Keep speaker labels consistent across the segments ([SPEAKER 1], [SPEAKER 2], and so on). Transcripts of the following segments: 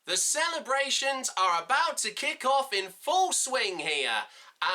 [SPEAKER 1] The celebrations are about to kick off in full swing here,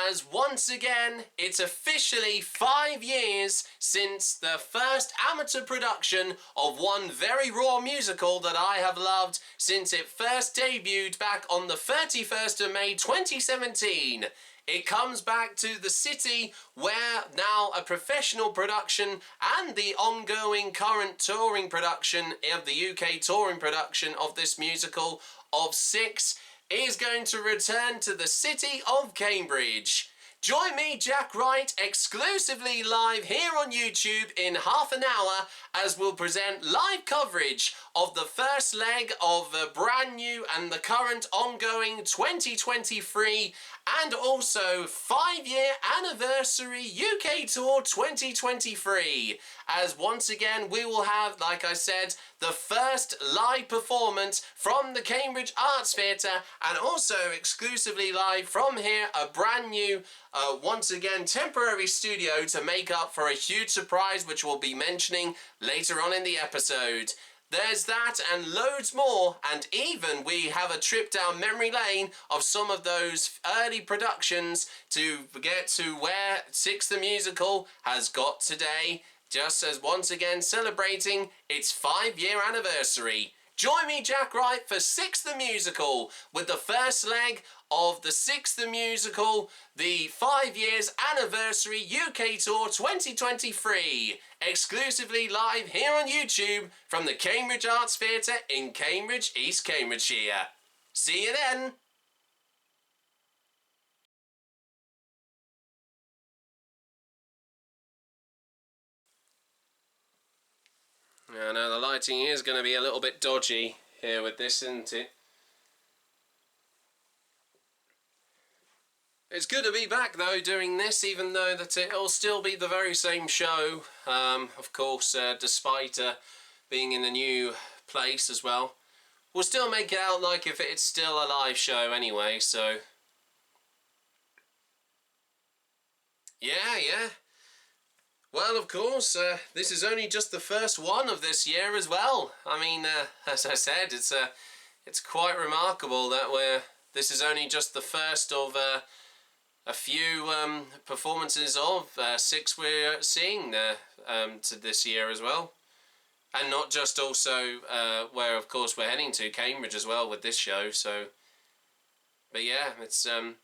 [SPEAKER 1] as once again it's officially 5 years since the first amateur production of one very raw musical that I have loved since it first debuted back on the 31st of May 2017. It comes back to the city where now a professional production and the ongoing current touring production of the UK touring production of this musical of SIX is going to return to the city of Cambridge. Join me, Jack Wright, exclusively live here on YouTube in half an hour as we'll present live coverage of the first leg of the brand new and the current ongoing 2023 and also 5-year anniversary UK Tour 2023. As once again we will have, like I said, the first live performance from the Cambridge Arts Theatre and also exclusively live from here a brand new once again temporary studio to make up for a huge surprise which we'll be mentioning later on in the episode. There's that and loads more, and even we have a trip down memory lane of some of those early productions to get to where SIX The Musical has got today, just as once again celebrating its 5-year anniversary. Join me, Jack Wright, for SIX The Musical with the first leg of the SIX The Musical, the 5 years anniversary UK Tour 2023, exclusively live here on YouTube from the Cambridge Arts Theatre in Cambridge, East Cambridgeshire. See you then! I know the lighting is going to be a little bit dodgy here with this, isn't it? It's good to be back though doing this, even though that it'll still be the very same show, of course, despite being in a new place as well. We'll still make it out like if it's still a live show anyway, so... Yeah. Well, of course, this is only just the first one of this year as well. I mean, as I said, it's quite remarkable that this is only just the first of a few performances of SIX we're seeing to this year as well. And not just also where, of course, we're heading to, Cambridge as well with this show. So, but yeah, it's going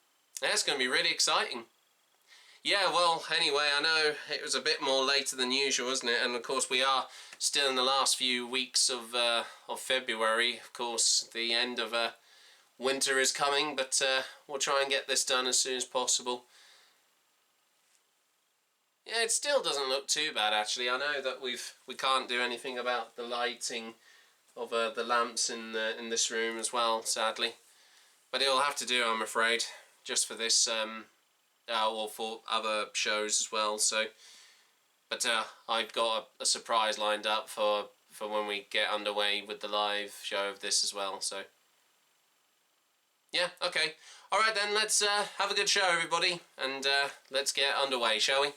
[SPEAKER 1] to be really exciting. Yeah, well, anyway, I know it was a bit more later than usual, wasn't it? And of course we are still in the last few weeks of February. Of course, the end of winter is coming, but we'll try and get this done as soon as possible. Yeah, it still doesn't look too bad, actually. I know that we can't do anything about the lighting of the lamps in this room as well, sadly. But it'll have to do, I'm afraid, just for this... or for other shows as well. So, but I've got a surprise lined up for when we get underway with the live show of this as well. So, yeah, okay. All right then, let's have a good show, everybody, and let's get underway, shall we?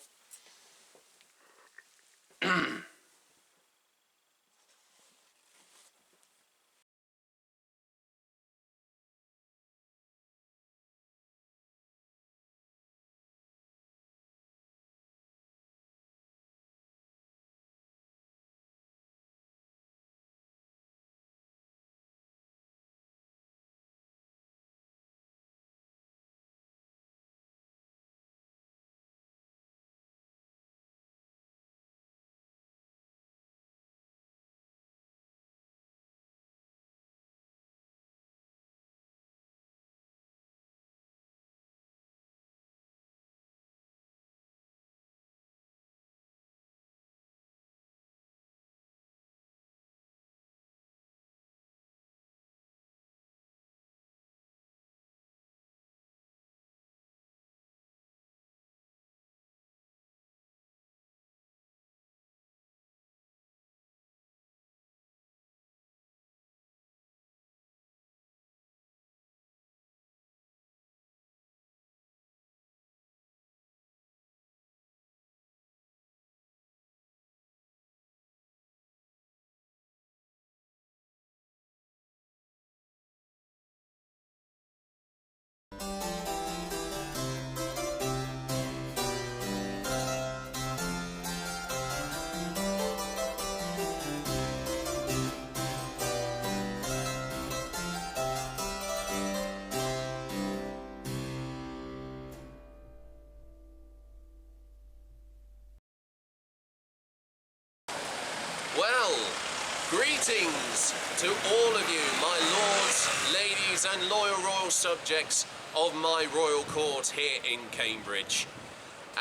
[SPEAKER 1] Greetings to all of you, my lords, ladies and loyal royal subjects of my royal court here in Cambridge.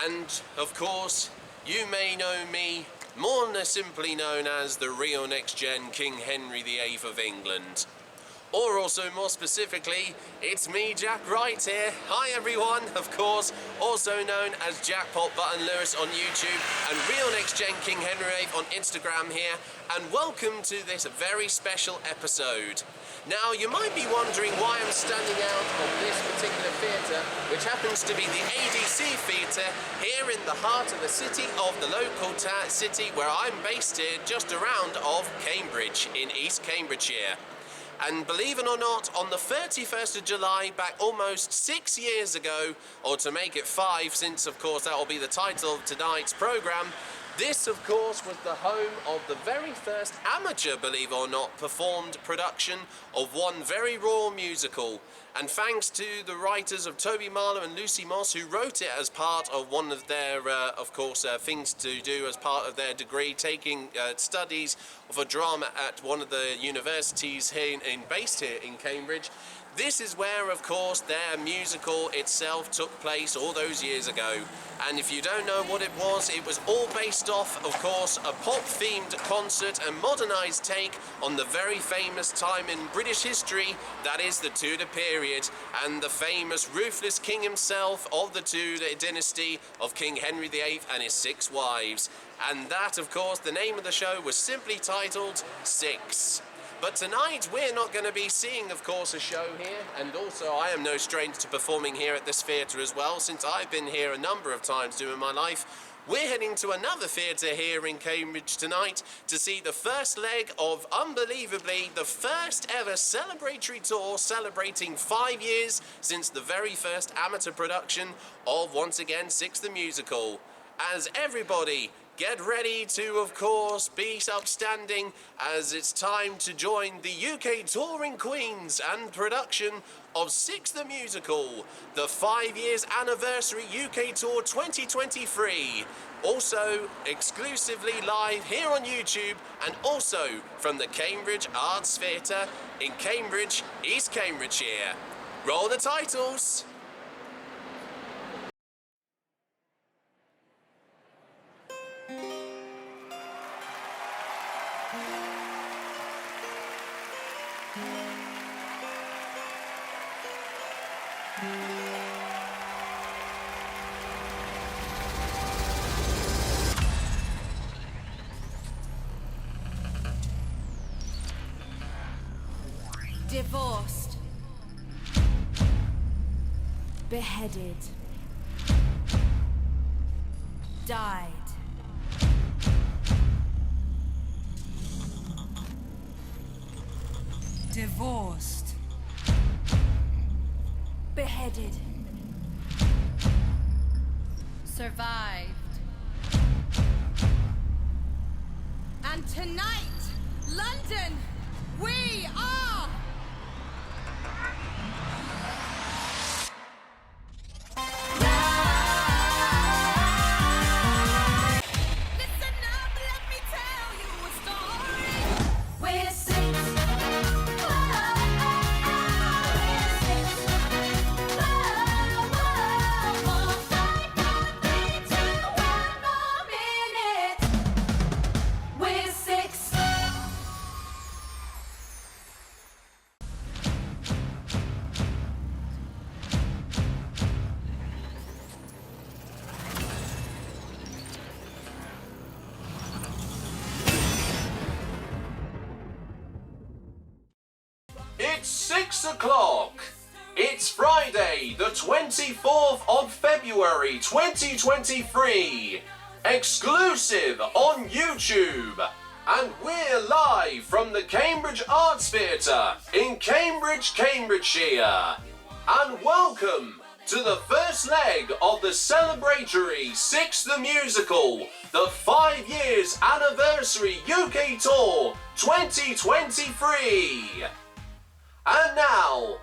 [SPEAKER 1] And, of course, you may know me, more simply known as the real next-gen King Henry VIII of England. Or also, more specifically, it's me, Jack Wright here. Hi everyone, of course, also known as Jackpot Button Lewis on YouTube and Real Next Gen King Henry VIII on Instagram here, and welcome to this very special episode. Now, you might be wondering why I'm standing out of this particular theatre, which happens to be the ADC Theatre here in the heart of the city of the local city where I'm based here, just around of Cambridge in East Cambridgeshire. And believe it or not, on the 31st of July, back almost 6 years ago, or to make it 5, since of course that will be the title of tonight's programme, this of course was the home of the very first amateur, believe it or not, performed production of one very royal musical. And thanks to the writers of Toby, Marlow and Lucy Moss, who wrote it as part of one of their, things to do as part of their degree, taking studies of a drama at one of the universities here based here in Cambridge. This is where, of course, their musical itself took place all those years ago. And if you don't know what it was all based off, of course, a pop-themed concert and modernised take on the very famous time in British history, that is the Tudor period, and the famous ruthless king himself of the Tudor dynasty of King Henry VIII and his 6 wives. And that, of course, the name of the show was simply titled SIX. But tonight we're not going to be seeing, of course, a show here, and also I am no stranger to performing here at this theatre as well, since I've been here a number of times during my life. We're heading to another theatre here in Cambridge tonight to see the first leg of, unbelievably, the first ever celebratory tour celebrating 5 years since the very first amateur production of, once again, SIX The Musical. As everybody, get ready to, of course, be upstanding as it's time to join the UK touring queens and production of SIX The Musical, the 5 years anniversary UK tour 2023. Also exclusively live here on YouTube and also from the Cambridge Arts Theatre in Cambridge, East Cambridgeshire. Roll the titles.
[SPEAKER 2] Divorced, beheaded, died, divorced, beheaded, survived, and tonight, London, we are
[SPEAKER 1] It's 6 o'clock. It's Friday, the 24th of February 2023. Exclusive on YouTube. And we're live from the Cambridge Arts Theatre in Cambridge, Cambridgeshire. And welcome to the first leg of the celebratory SIX The Musical, the 5 years anniversary UK Tour 2023. And now,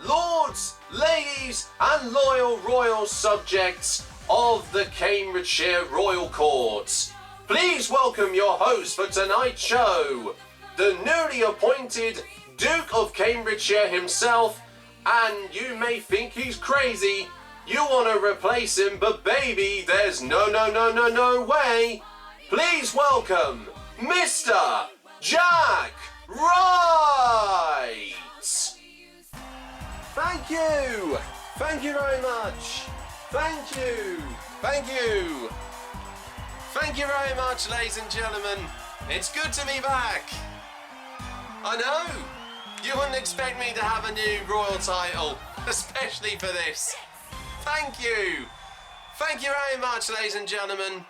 [SPEAKER 1] lords, ladies and loyal royal subjects of the Cambridgeshire Royal Court, please welcome your host for tonight's show, the newly appointed Duke of Cambridgeshire himself, and you may think he's crazy. You want to replace him, but baby, there's no way. Please welcome Mr. Jack Wright. Thank you. Thank you very much. Thank you. Thank you. Thank you very much, ladies and gentlemen. It's good to be back. I know. You wouldn't expect me to have a new royal title, especially for this. Thank you. Thank you very much, ladies and gentlemen.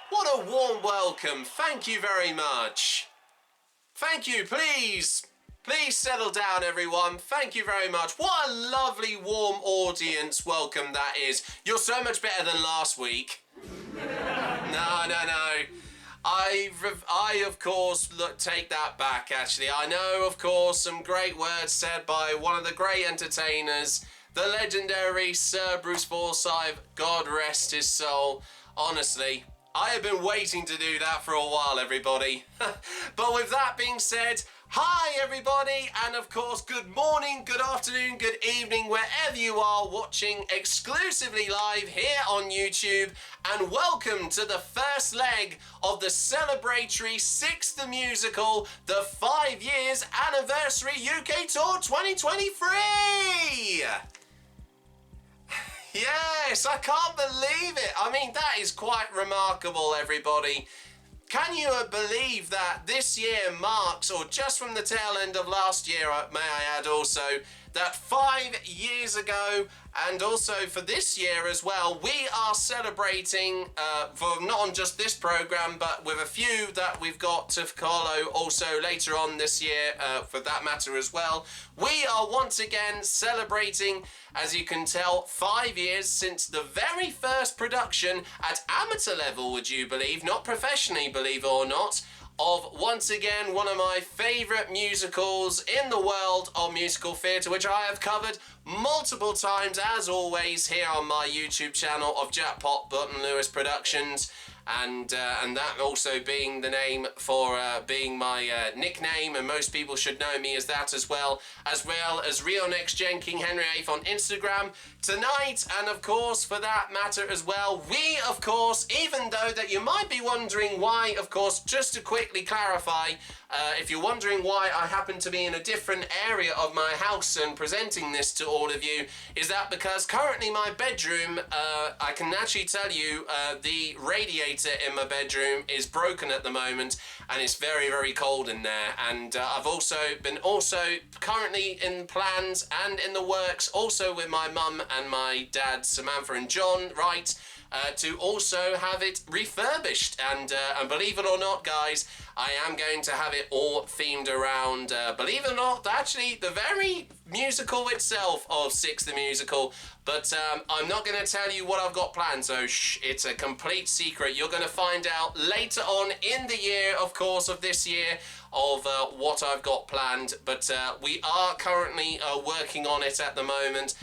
[SPEAKER 1] What a warm welcome. Thank you very much. Thank you. Please settle down, everyone. Thank you very much. What a lovely, warm audience welcome that is. You're so much better than last week. No. I of course take that back. Actually, I know, of course, some great words said by one of the great entertainers, the legendary Sir Bruce Forsyth. God rest his soul. Honestly, I have been waiting to do that for a while, everybody. But with that being said, hi everybody, and of course good morning, good afternoon, good evening, wherever you are watching exclusively live here on YouTube, and welcome to the first leg of the celebratory SIX The Musical, the 5 years anniversary UK Tour 2023! Yes, I can't believe it. I mean, that is quite remarkable, everybody. Can you believe that this year marks, or just from the tail end of last year, may I add also, that 5 years ago, and also for this year as well, we are celebrating, for not on just this programme, but with a few that we've got to follow also later on this year, for that matter as well. We are once again celebrating, as you can tell, 5 years since the very first production at amateur level, would you believe, not professionally, believe it or not, of once again one of my favourite musicals in the world of musical theatre, which I have covered multiple times, as always, here on my YouTube channel of Jackpot Button Lewis Productions. And that also being the name for being my nickname, and most people should know me as that as well as Real Next Gen King Henry VIII on Instagram. Tonight, and of course for that matter as well, we of course, even though that you might be wondering why, of course, just to quickly clarify, if you're wondering why I happen to be in a different area of my house and presenting this to all of you, is that because currently my bedroom, I can actually tell you, the radiator in my bedroom is broken at the moment, and it's very, very cold in there. And I've also been currently in plans and in the works, also with my mum and my dad, Samantha and John Wright, to also have it refurbished. And believe it or not, guys, I am going to have it all themed around, believe it or not, actually the very musical itself of SIX The Musical. But I'm not going to tell you what I've got planned, so shh, it's a complete secret. You're going to find out later on in the year, of course, of this year, of what I've got planned. But we are currently working on it at the moment,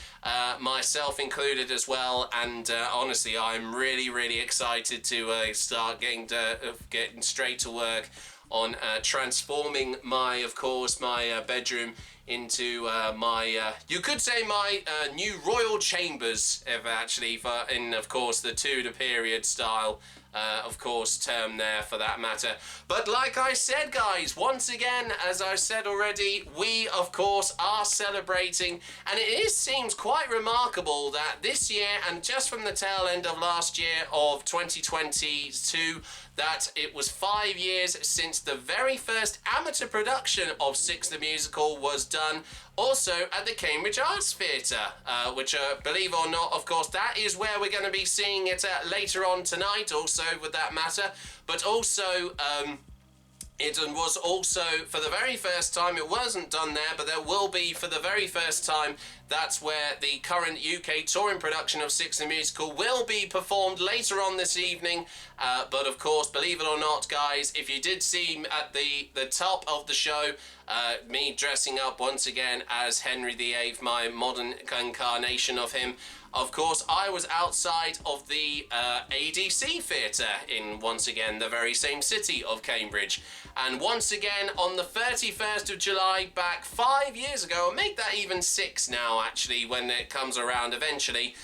[SPEAKER 1] myself included as well. And honestly, I'm really, really excited to start getting straight to work on transforming my, of course, my bedroom into you could say my new royal chambers, if actually, in of course the Tudor period style, of course, term there for that matter. But like I said, guys, once again, as I said already, we of course are celebrating, and it seems quite remarkable that this year, and just from the tail end of last year of 2022, that it was 5 years since the very first amateur production of SIX The Musical was done, also at the Cambridge Arts Theatre, which, believe it or not, of course, that is where we're going to be seeing it later on tonight, also with that matter. But also, it was also, for the very first time, it wasn't done there, but there will be for the very first time. That's where the current UK touring production of SIX The Musical will be performed later on this evening. But of course, believe it or not, guys, if you did see at the top of the show, me dressing up once again as Henry VIII, my modern incarnation of him, of course, I was outside of the ADC Theatre in, once again, the very same city of Cambridge. And once again, on the 31st of July, back 5 years ago, or make that even 6 now, actually, when it comes around eventually,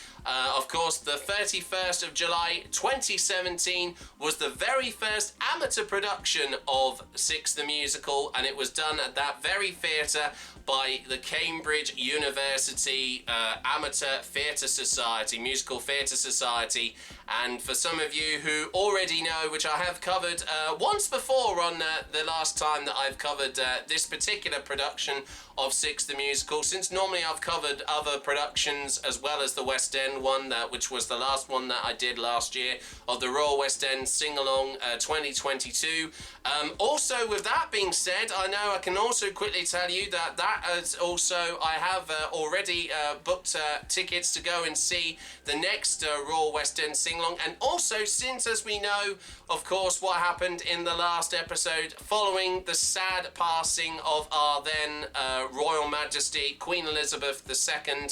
[SPEAKER 1] of course, the 31st of July 2017 was the very first amateur production of SIX The Musical, and it was done at that very theatre by the Cambridge University Amateur Theatre Society, Musical Theatre Society. And for some of you who already know, which I have covered once before on the last time that I've covered this particular production of SIX The Musical, since normally I've covered other productions as well as the West End one, which was the last one that I did last year, of the Royal West End Sing-Along 2022. Also, with that being said, I know I can also quickly tell you that is also, I have already booked tickets to go and see the next Royal West End Sing-Along. And also, since, as we know, of course, what happened in the last episode following the sad passing of our then Royal Majesty Queen Elizabeth II,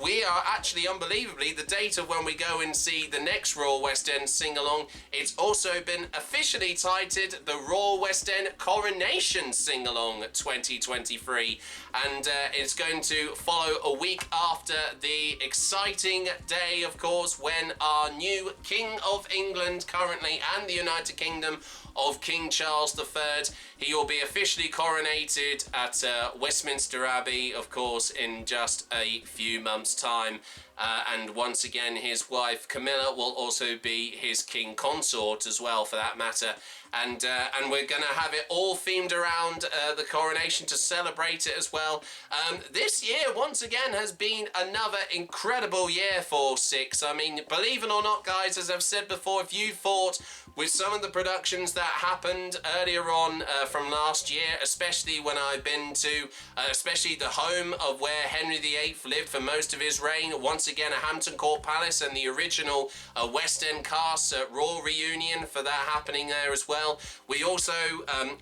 [SPEAKER 1] we are actually, unbelievably, the date of when we go and see the next Royal West End Sing-Along, it's also been officially titled the Royal West End Coronation Sing-Along 2023. And it's going to follow a week after the exciting day, of course, when our new King of England currently and the United Kingdom of King Charles III, he will be officially coronated at Westminster Abbey, of course, in just a few months' time. And once again, his wife Camilla will also be his king consort as well, for that matter. And we're going to have it all themed around the coronation to celebrate it as well. This year, once again, has been another incredible year for SIX. I mean, believe it or not, guys, as I've said before, if you thought with some of the productions that happened earlier on from last year, especially when I've been to, especially the home of where Henry VIII lived for most of his reign, once again at Hampton Court Palace, and the original West End cast Royal reunion for that happening there as well. We also,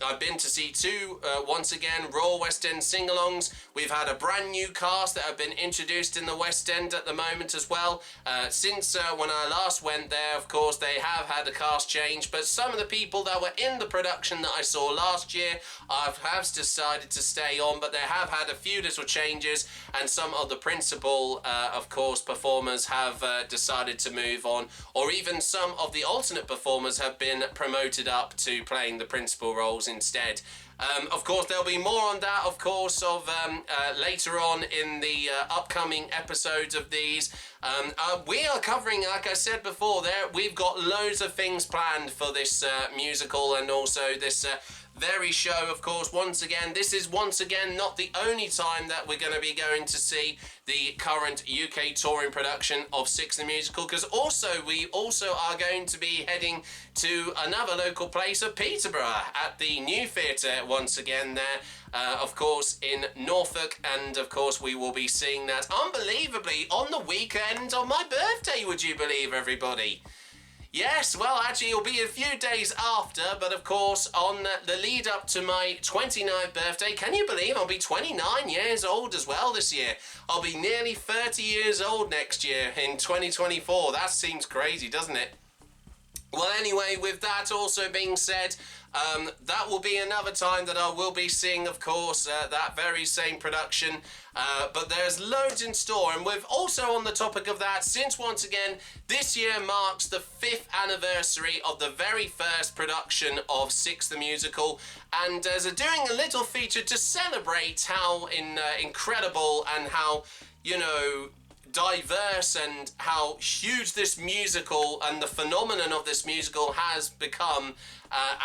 [SPEAKER 1] I've been to see two, once again, Royal West End sing-alongs. We've had a brand new cast that have been introduced in the West End at the moment as well. Since when I last went there, of course, they have had a cast change, but some of the people that were in the production that I saw last year have decided to stay on, but they have had a few little changes, and some of the principal, of course, performers have decided to move on, or even some of the alternate performers have been promoted up to playing the principal roles instead. Of course, there'll be more on that, of course, of later on in the upcoming episodes of these. We are covering, like I said before, we've got loads of things planned for this musical, and also this very show, of course. Once again, this is once again not the only time that we're going to be going to see the current UK touring production of SIX The Musical, because we also are going to be heading to another local place of Peterborough at the new theatre once again there, of course, in Norfolk, and of course we will be seeing that unbelievably on the weekend of my birthday, would you believe, everybody? Yes, well, actually, it'll be a few days after, but of course, on the lead up to my 29th birthday, can you believe I'll be 29 years old as well this year? I'll be nearly 30 years old next year in 2024. That seems crazy, doesn't it? Well, anyway, with that also being said, that will be another time that I will be seeing, of course, that very same production. But there's loads in store, and we've also, on the topic of that, since once again this year marks the 5th anniversary of the very first production of SIX The Musical, and doing a little feature to celebrate how incredible and how, you know, diverse and how huge this musical and the phenomenon of this musical has become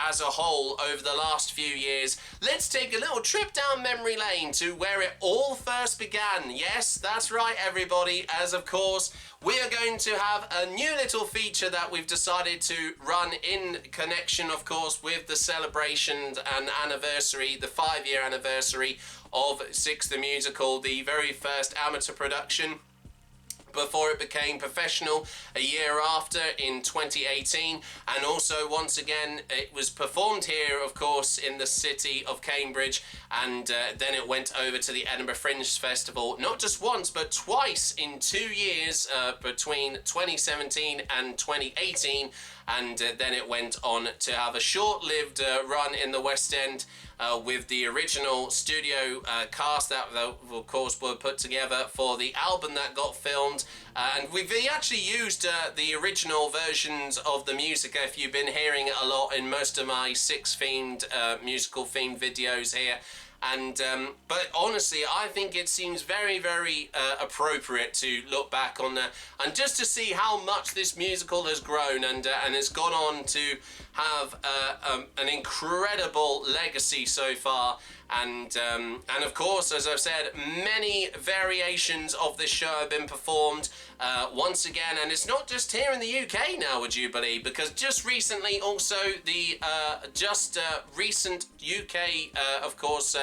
[SPEAKER 1] as a whole over the last few years. Let's take a little trip down memory lane to where it all first began. Yes, that's right, everybody, as of course we are going to have a new little feature that we've decided to run in connection, of course, with the celebration and anniversary, the 5-year anniversary of SIX The Musical, the very first amateur production. before it became professional a year after in 2018. And also, once again, it was performed here, of course, in the city of Cambridge, and then it went over to the Edinburgh Fringe Festival, not just once but twice in 2 years, between 2017 and 2018, and then it went on to have a short-lived run in the West End with the original studio cast that, of course, were put together for the album that got filmed. And we've actually used the original versions of the music, if you've been hearing it a lot in most of my SIX-themed, musical-themed videos here. And but honestly, I think it seems very, very appropriate to look back on that and just to see how much this musical has grown and it's gone on to have an incredible legacy so far. And of course, as I've said, many variations of this show have been performed once again, and it's not just here in the UK now, would you believe? Because just recently, also the recent UK, of course,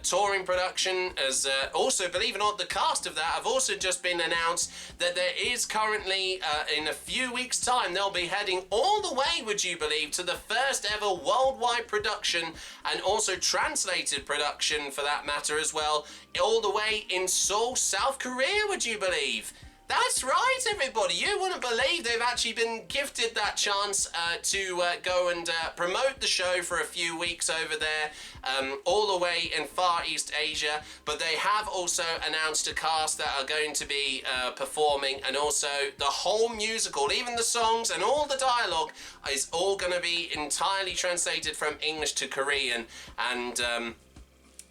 [SPEAKER 1] touring production has also, believe it or not, the cast of that have also just been announced that there is currently, in a few weeks' time, they'll be heading all the way, would you believe, to the first ever worldwide production and also translated production, for that matter, as well, all the way in Seoul, South Korea, would you believe? That's right, everybody. You wouldn't believe they've actually been gifted that chance to go and promote the show for a few weeks over there, all the way in Far East Asia. But they have also announced a cast that are going to be performing, and also the whole musical, even the songs and all the dialogue, is all going to be entirely translated from English to Korean.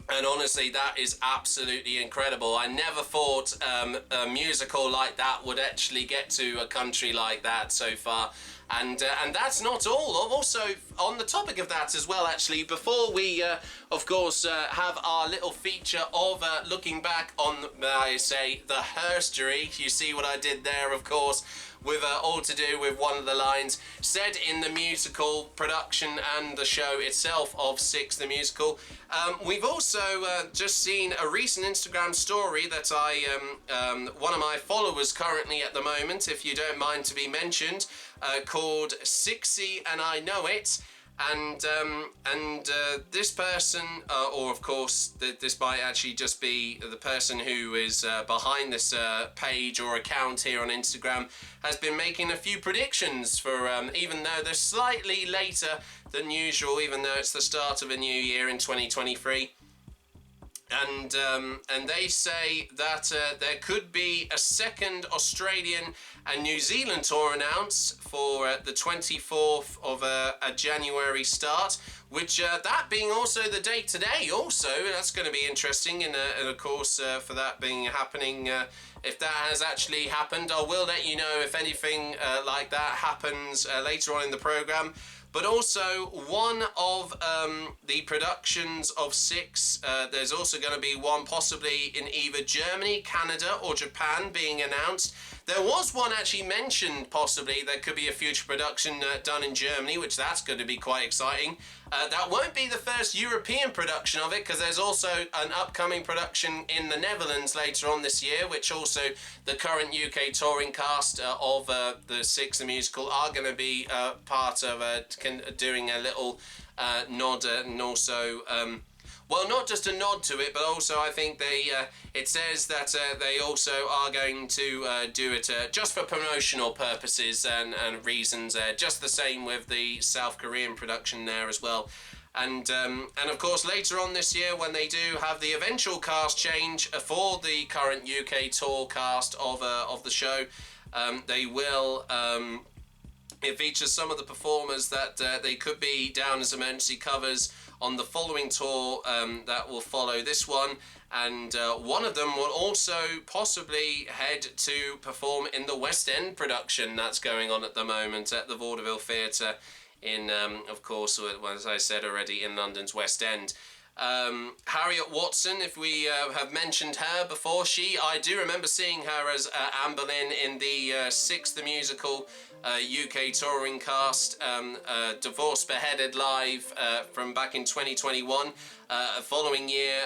[SPEAKER 1] And honestly, that is absolutely incredible. I never thought a musical like that would actually get to a country like that so far. And that's not all. Also, on the topic of that as well, actually, before we, of course, have our little feature of looking back on, I say, the herstory. You see what I did there, of course, with all to do with one of the lines said in the musical production and the show itself of SIX The Musical. We've also just seen a recent Instagram story that one of my followers currently at the moment, if you don't mind to be mentioned, called Sixy and I Know It. And this person, or of course, this might actually just be the person who is behind this page or account here on Instagram, has been making a few predictions for, even though they're slightly later than usual, even though it's the start of a new year in 2023. And they say that there could be a second Australian and New Zealand tour announced for the 24th of a January start, which that being also the date today. Also, that's going to be interesting, and of course, for that being happening, if that has actually happened, I will let you know if anything like that happens later on in the programme. But also, one of the productions of SIX, there's also going to be one possibly in either Germany, Canada or Japan being announced. There was one actually mentioned, possibly, there could be a future production done in Germany, which that's going to be quite exciting. That won't be the first European production of it, because there's also an upcoming production in the Netherlands later on this year, which also the current UK touring cast of the SIX The Musical are going to be part of doing a little nod, and also... well, not just a nod to it, but also I think it says that they also are going to do it just for promotional purposes and reasons. Just the same with the South Korean production there as well. And of course, later on this year, when they do have the eventual cast change for the current UK tour cast of the show, they will... it features some of the performers that they could be down as emergency covers on the following tour that will follow this one, and one of them will also possibly head to perform in the West End production that's going on at the moment at the Vaudeville Theatre in, of course, as I said already, in London's West End. Harriet Watson, if we have mentioned her before, I do remember seeing her as Anne Boleyn in the SIX The Musical UK touring cast, Divorce Beheaded Live from back in 2021. Following year,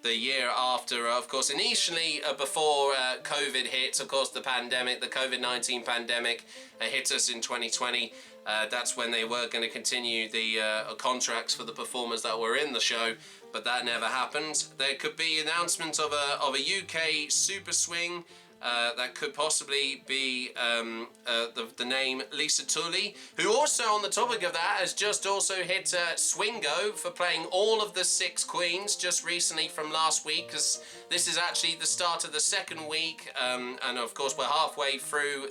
[SPEAKER 1] the year after, of course, initially before COVID hit, of course, the COVID-19 pandemic hit us in 2020. That's when they were going to continue the contracts for the performers that were in the show, but that never happened. There could be announcement of a UK super swing. That could possibly be the name Lisa Tully, who also, on the topic of that, has just also hit Swingo for playing all of the 6 queens just recently from last week, because this is actually the start of the second week, and of course we're halfway through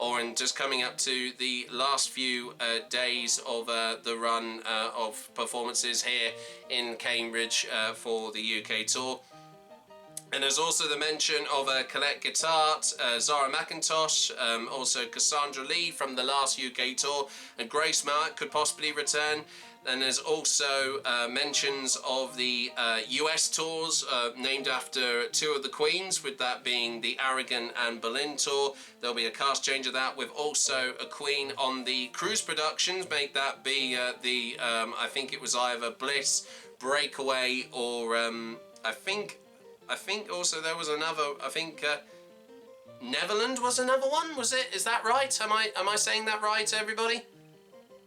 [SPEAKER 1] and just coming up to the last few days of the run of performances here in Cambridge for the UK tour. And there's also the mention of Colette Guittart, Zara McIntosh, also Cassandra Lee from the last UK tour, and Grace Mark could possibly return. And there's also mentions of the US tours named after 2 of the queens, with that being the Aragon and Boleyn tour. There'll be a cast change of that, with also a queen on the cruise productions. Make that be I think it was either Bliss, Breakaway, or I think also there was another, Neverland was another one, was it? Is that right? Am I saying that right, everybody?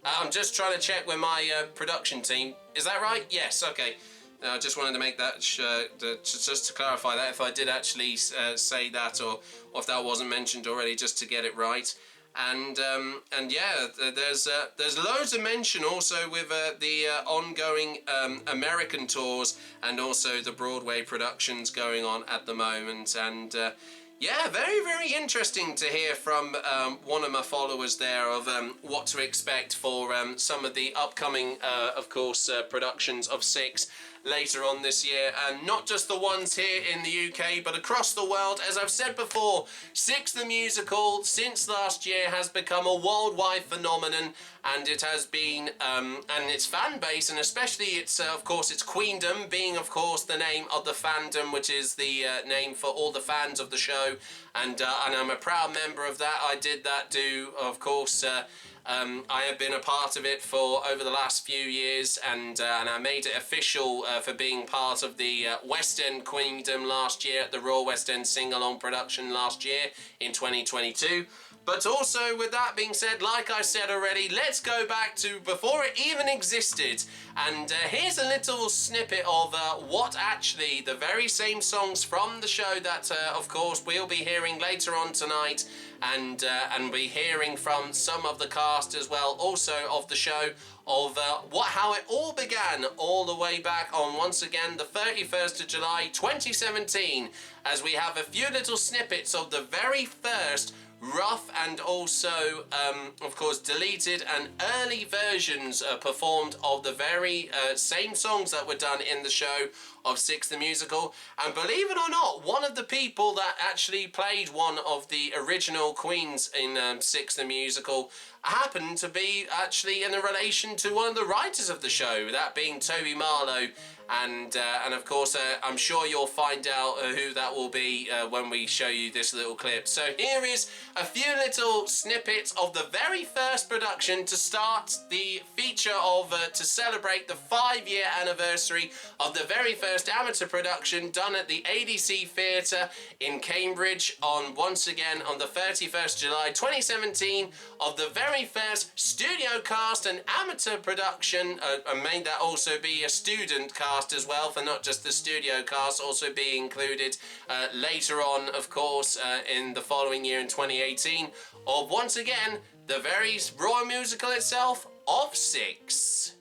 [SPEAKER 1] I'm just trying to check with my production team. Is that right? Yes, okay. I just wanted to make that, just to clarify that, if I did actually say that, or if that wasn't mentioned already, just to get it right. And yeah, there's loads of mention also with the ongoing American tours, and also the Broadway productions going on at the moment. And yeah, very, very interesting to hear from one of my followers there of what to expect for some of the upcoming, of course, productions of SIX later on this year, and not just the ones here in the UK but across the world. As I've said before, SIX the Musical since last year has become a worldwide phenomenon, and it has been and its fan base, and especially its of course its Queendom being of course the name of the fandom, which is the name for all the fans of the show, and I'm a proud member of that. I did that do of course I have been a part of it for over the last few years, and I made it official for being part of the West End Queendom last year at the Royal West End Sing-Along production last year in 2022. But also, with that being said, like I said already, let's go back to before it even existed. And here's a little snippet of what actually the very same songs from the show that, of course, we'll be hearing later on tonight, and be hearing from some of the cast as well, also of the show, of how it all began all the way back on, once again, the 31st of July 2017, as we have a few little snippets of the very first rough and also, of course, deleted and early versions performed of the very same songs that were done in the show of SIX the Musical. And believe it or not, one of the people that actually played one of the original queens in SIX the Musical happened to be actually in a relation to one of the writers of the show, that being Toby Marlow. And of course, I'm sure you'll find out who that will be when we show you this little clip. So here is a few little snippets of the very first production to start the feature of, to celebrate the 5-year anniversary of the very first amateur production done at the ADC Theatre in Cambridge on, once again, on the 31st July 2017, of the very first studio cast and amateur production, and made that also be a student cast as well, for not just the studio cast also being included later on, of course, in the following year in 2018, of, once again, the very Royal Musical itself of SIX.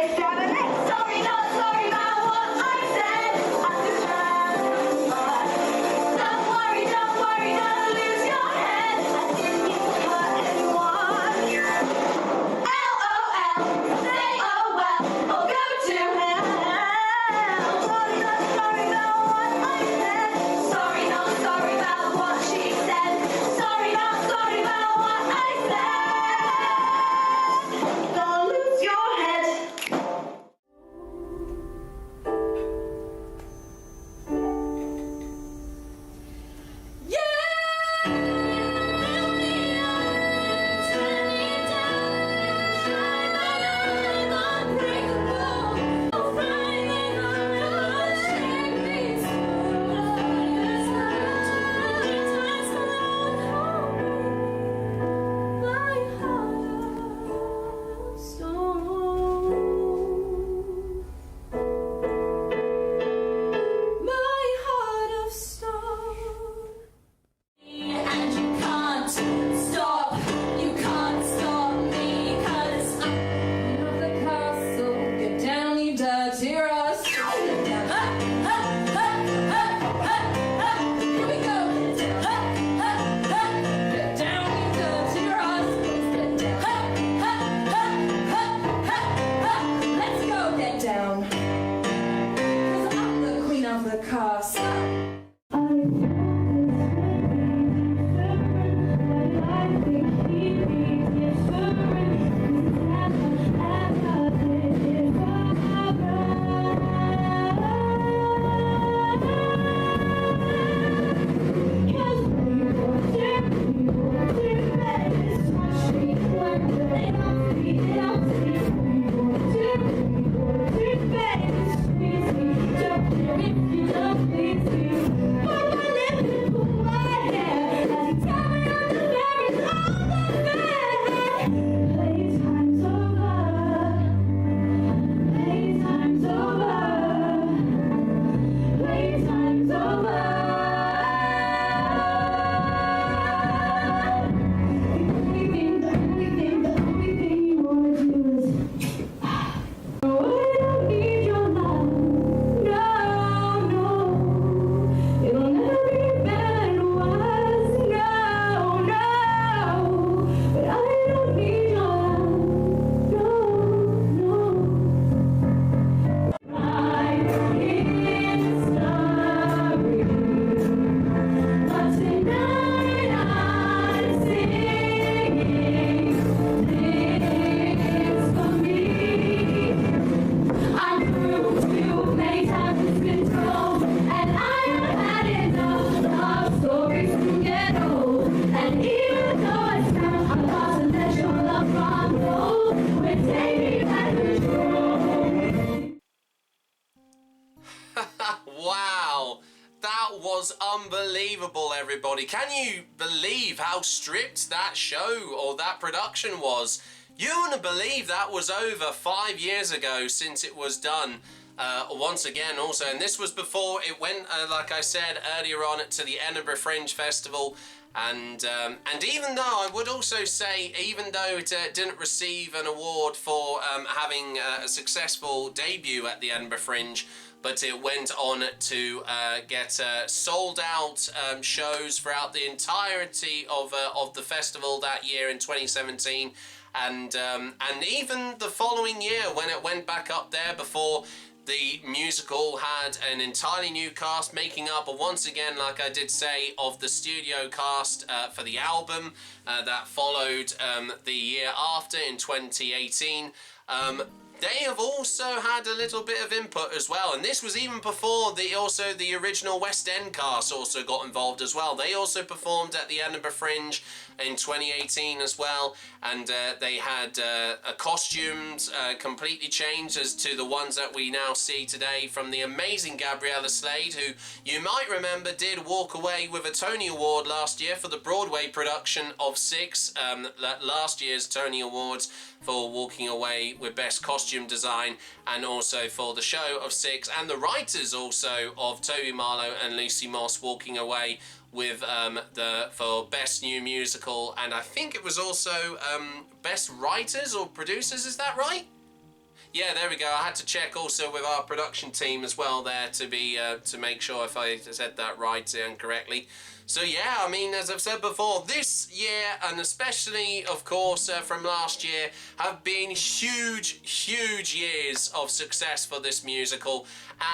[SPEAKER 3] extravagant. Sorry, not sorry about what I said. I'm just don't worry, don't lose your head. I didn't mean to hurt anyone. LOL, say oh well, or go to hell. Sorry, not sorry about what I said. Sorry, not sorry about what she said. Sorry, not sorry about what I said. Don't lose your head. And you can't stop me, 'cause I'm of the castle. Get down, you dirty rust. Here we go. Get down, you dirty rust. Let's go, get down. 'Cause I'm the queen of the castle.
[SPEAKER 1] Wow, that was unbelievable, everybody. Can you believe how stripped that show or that production was? You wouldn't believe that was over 5 years ago since it was done. Once again also, and this was before it went, like I said earlier on, to the Edinburgh Fringe Festival. And even though I would also say, even though it didn't receive an award for having a successful debut at the Edinburgh Fringe, but it went on to get sold out shows throughout the entirety of the festival that year in 2017, and even the following year when it went back up there before the musical had an entirely new cast, making up, once again, like I did say, of the studio cast for the album that followed the year after in 2018. They have also had a little bit of input as well, and this was even before the original West End cast also got involved as well. They also performed at the Edinburgh Fringe in 2018 as well, and they had costumes completely changed as to the ones that we now see today from the amazing Gabriella Slade, who you might remember did walk away with a Tony Award last year for the Broadway production of SIX, last year's Tony Awards, for walking away with Best Costume Design, and also for the show of SIX, and the writers also of Toby Marlow and Lucy Moss walking away with for Best New Musical, and I think it was also Best Writers or Producers, is that right? Yeah, there we go. I had to check also with our production team as well there to make sure if I said that right and correctly. So yeah, I mean, as I've said before, this year, and especially, of course, from last year, have been huge years of success for this musical,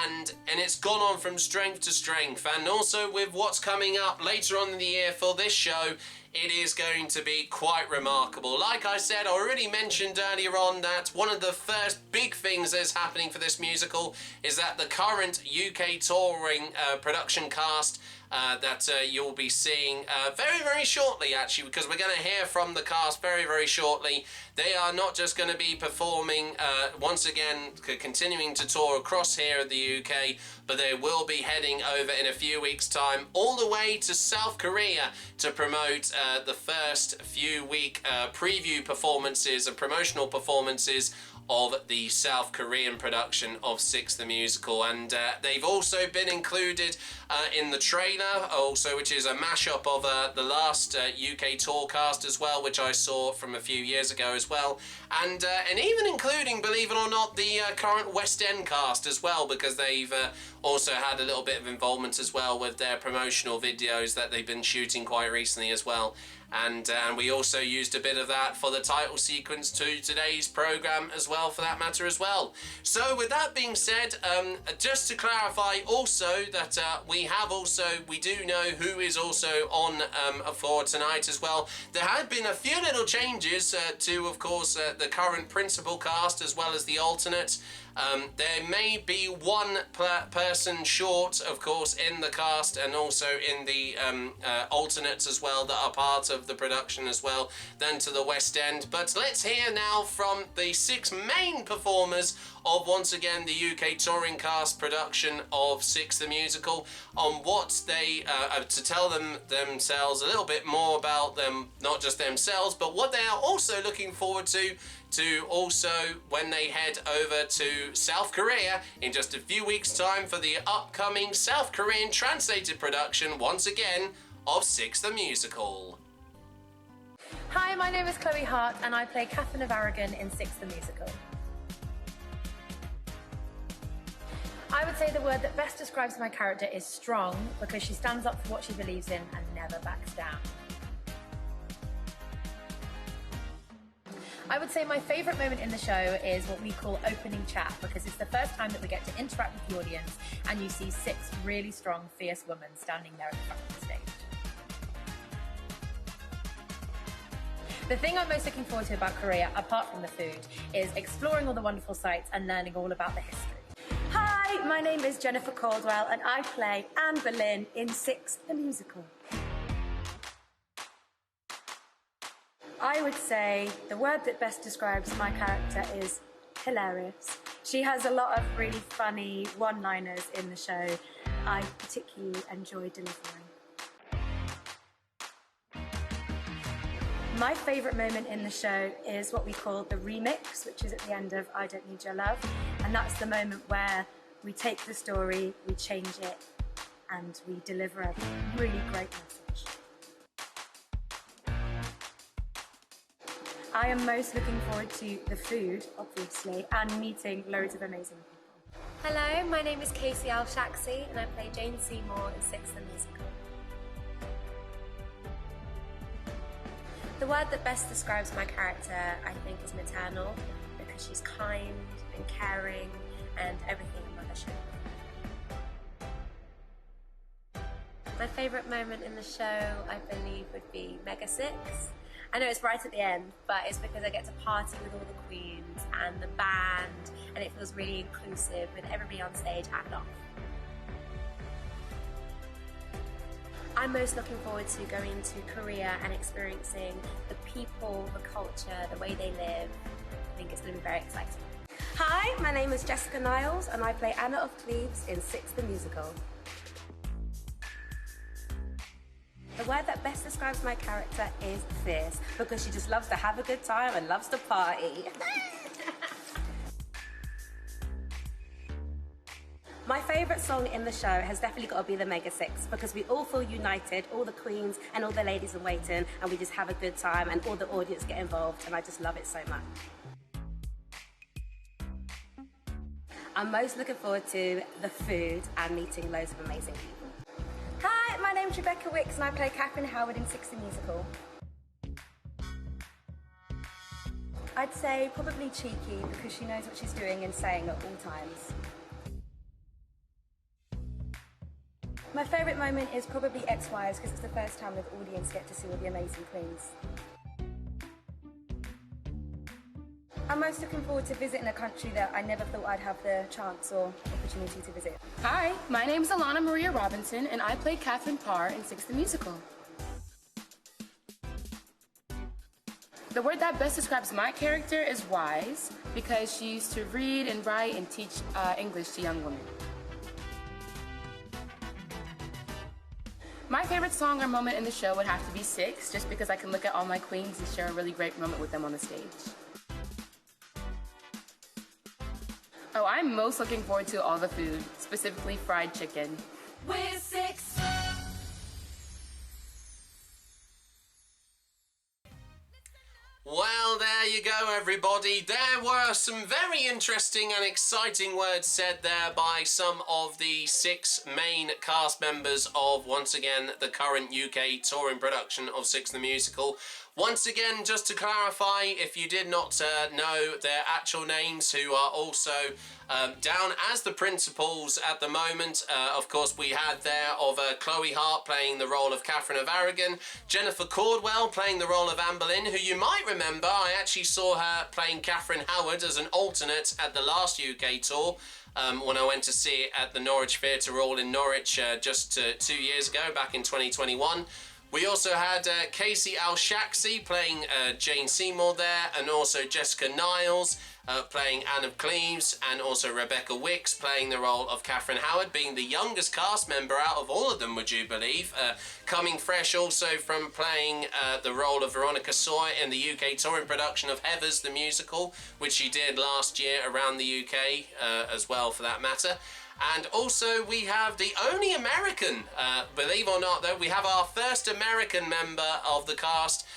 [SPEAKER 1] and it's gone on from strength to strength. And also with what's coming up later on in the year for this show, it is going to be quite remarkable. Like I said, I already mentioned earlier on that one of the first big things that's happening for this musical is that the current UK touring production cast that you'll be seeing very shortly, actually, because we're going to hear from the cast very shortly. They are not just going to be performing once again, continuing to tour across here in the UK, but they will be heading over in a few weeks' time all the way to South Korea to promote the first few week preview performances and promotional performances of the South Korean production of SIX The Musical, and they've also been included in the trailer also, which is a mashup of the last UK tour cast as well, which I saw from a few years ago as well, and even including, believe it or not, the current West End cast as well, because they've also had a little bit of involvement as well with their promotional videos that they've been shooting quite recently as well. And we also used a bit of that for the title sequence to today's programme as well, for that matter as well. So with that being said, just to clarify also that we do know who is also on for tonight as well. There have been a few little changes to, of course, the current principal cast as well as the alternate. There may be one person short, of course, in the cast and also in the alternates as well that are part of the production as well, than to the West End. But let's hear now from the 6 main performers of, once again, the UK touring cast production of SIX The Musical, on what they, to tell themselves a little bit more about them, not just themselves, but what they are also looking forward to also when they head over to South Korea in just a few weeks' time for the upcoming South Korean translated production, once again, of SIX The Musical.
[SPEAKER 4] Hi, my name is Chloe Hart and I play Catherine of Aragon in SIX The Musical. I would say the word that best describes my character is strong, because she stands up for what she believes in and never backs down. I would say my favourite moment in the show is what we call opening chat, because it's the first time that we get to interact with the audience and you see 6 really strong, fierce women standing there at the front of the stage. The thing I'm most looking forward to about Korea, apart from the food, is exploring all the wonderful sights and learning all about the history.
[SPEAKER 5] Hi, my name is Jennifer Caldwell and I play Anne Boleyn in SIX The Musical. I would say the word that best describes my character is hilarious. She has a lot of really funny one-liners in the show I particularly enjoy delivering. My favourite moment in the show is what we call the remix, which is at the end of I Don't Need Your Love, and that's the moment where we take the story, we change it, and we deliver a really great message. I am most looking forward to the food, obviously, and meeting loads of amazing people.
[SPEAKER 6] Hello, my name is Casey Al-Shaksi and I play Jane Seymour in SIX The Musical. The word that best describes my character, I think, is maternal, because she's kind and caring and everything a mother should be. My favourite moment in the show, I believe, would be Mega Six. I know it's right at the end, but it's because I get to party with all the queens and the band, and it feels really inclusive with everybody on stage and off. I'm most looking forward to going to Korea and experiencing the people, the culture, the way they live. I think it's going to be very exciting.
[SPEAKER 5] Hi, my name is Jessica Niles and I play Anna of Cleves in SIX The Musical. The word that best describes my character is fierce, because she just loves to have a good time and loves to party. My favourite song in the show has definitely got to be the Mega Six, because we all feel united, all the queens and all the ladies in waiting, and we just have a good time and all the audience get involved, and I just love it so much.
[SPEAKER 6] I'm most looking forward to the food and meeting loads of amazing people.
[SPEAKER 5] Hi, my name's Rebecca Wicks and I play Catherine Howard in SIX The Musical. I'd say probably cheeky because she knows what she's doing and saying at all times. My favourite moment is probably Ex-Wives because it's the first time the audience get to see all the amazing queens. I'm most looking forward to visiting a country that I never thought I'd have the chance or opportunity to visit.
[SPEAKER 7] Hi, my name's Alana Maria Robinson, and I play Catherine Parr in SIX The Musical. The word that best describes my character is wise, because she used to read and write and teach English to young women. My favorite song or moment in the show would have to be SIX, just because I can look at all my queens and share a really great moment with them on the stage. Oh, I'm most looking forward to all the food, specifically fried chicken.
[SPEAKER 2] We're six.
[SPEAKER 1] Well, there you go, everybody. There were some very interesting and exciting words said there by some of the 6 main cast members of, once again, the current UK touring production of SIX The Musical. Once again, just to clarify, if you did not know their actual names, who are also down as the principals at the moment, of course, we had there of Chloe Hart playing the role of Catherine of Aragon, Jennifer Cordwell playing the role of Anne Boleyn, who you might remember, I actually saw her playing Catherine Howard as an alternate at the last UK tour. When I went to see it at the Norwich Theatre Hall in Norwich just 2 years ago, back in 2021. We also had Casey Al-Shaxi playing Jane Seymour there, and also Jessica Niles playing Anne of Cleves, and also Rebecca Wicks playing the role of Catherine Howard, being the youngest cast member out of all of them, would you believe? Coming fresh also from playing the role of Veronica Sawyer in the UK touring production of Heathers the Musical, which she did last year around the UK as well, for that matter. And also we have the only American, believe it or not though, we have our first American member of the cast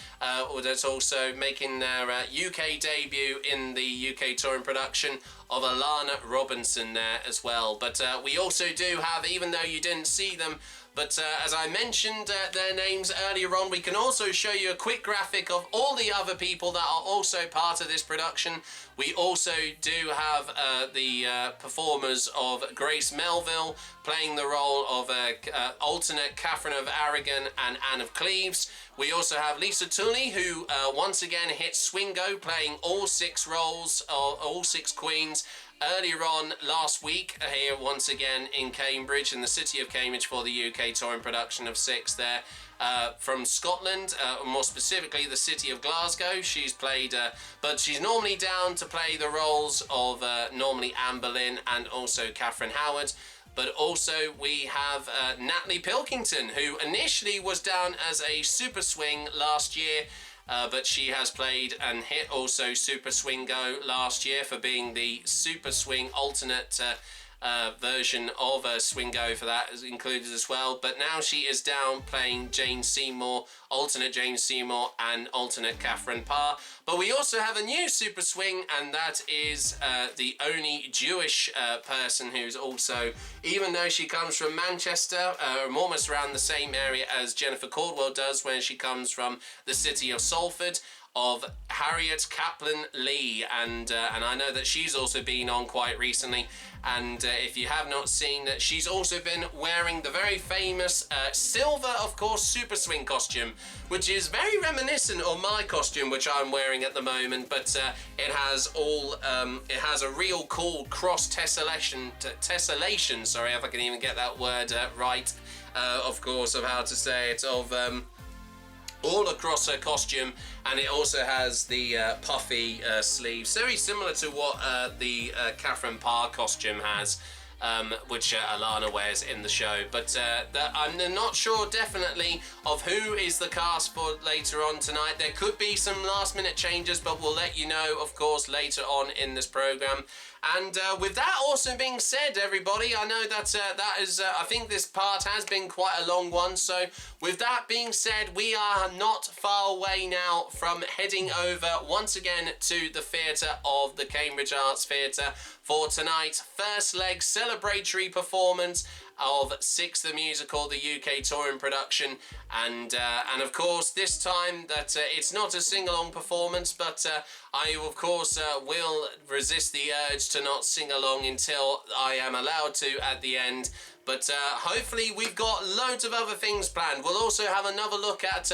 [SPEAKER 1] that's also making their UK debut in the UK touring production of Alana Robinson there as well. But we also do have, even though you didn't see them, but as I mentioned their names earlier on, we can also show you a quick graphic of all the other people that are also part of this production. We also do have the performers of Grace Melville playing the role of alternate Catherine of Aragon and Anne of Cleves. We also have Lisa Tully, who once again hit Swingo, playing all 6 roles, all 6 queens, earlier on last week here once again in Cambridge, in the city of Cambridge, for the UK touring production of 6 there. From Scotland, more specifically the city of Glasgow. She's played, but she's normally down to play the roles of normally Anne Boleyn and also Catherine Howard. But also we have Natalie Pilkington, who initially was down as a Super Swing last year, but she has played and hit also Super Swingo last year for being the Super Swing alternate version of Swingo, for that is included as well. But now she is down playing Jane Seymour, alternate Jane Seymour and alternate Catherine Parr. But we also have a new Super Swing, and that is the only Jewish person who's also, even though she comes from Manchester, almost around the same area as Jennifer Caldwell does when she comes from the city of Salford, of Harriet Kaplan Lee, and I know that she's also been on quite recently, and if you have not seen that, she's also been wearing the very famous silver, of course, Super Swing costume, which is very reminiscent of my costume, which I'm wearing at the moment, but it has a real cool cross tessellation, sorry if I can even get that word right, of course, of how to say it, of all across her costume, and it also has the puffy sleeves, very similar to what the Catherine Parr costume has, which Alana wears in the show. But I'm not sure definitely of who is the cast for later on tonight. There could be some last minute changes, but we'll let you know, of course, later on in this program. And with that also being said, everybody, I know that I think this part has been quite a long one. So with that being said, we are not far away now from heading over once again to the theatre of the Cambridge Arts Theatre for tonight's first leg celebratory performance of SIX The Musical, the UK touring production, and of course this time that it's not a sing-along performance, but I of course will resist the urge to not sing along until I am allowed to at the end. But hopefully we've got loads of other things planned. We'll also have another look at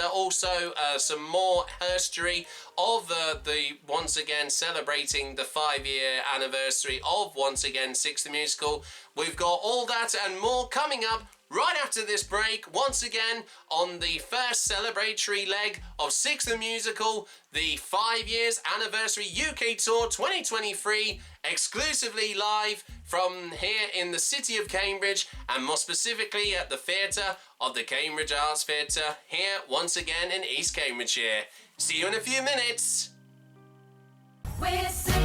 [SPEAKER 1] some more history of the once again celebrating the 5-year anniversary of once again SIX The Musical. We've got all that and more coming up right after this break, once again on the first celebratory leg of SIX The Musical, the 5 years anniversary UK Tour 2023, exclusively live from here in the city of Cambridge, and more specifically at the Theatre of the Cambridge Arts Theatre, here once again in East Cambridgeshire. See you in a few minutes.
[SPEAKER 3] We're six.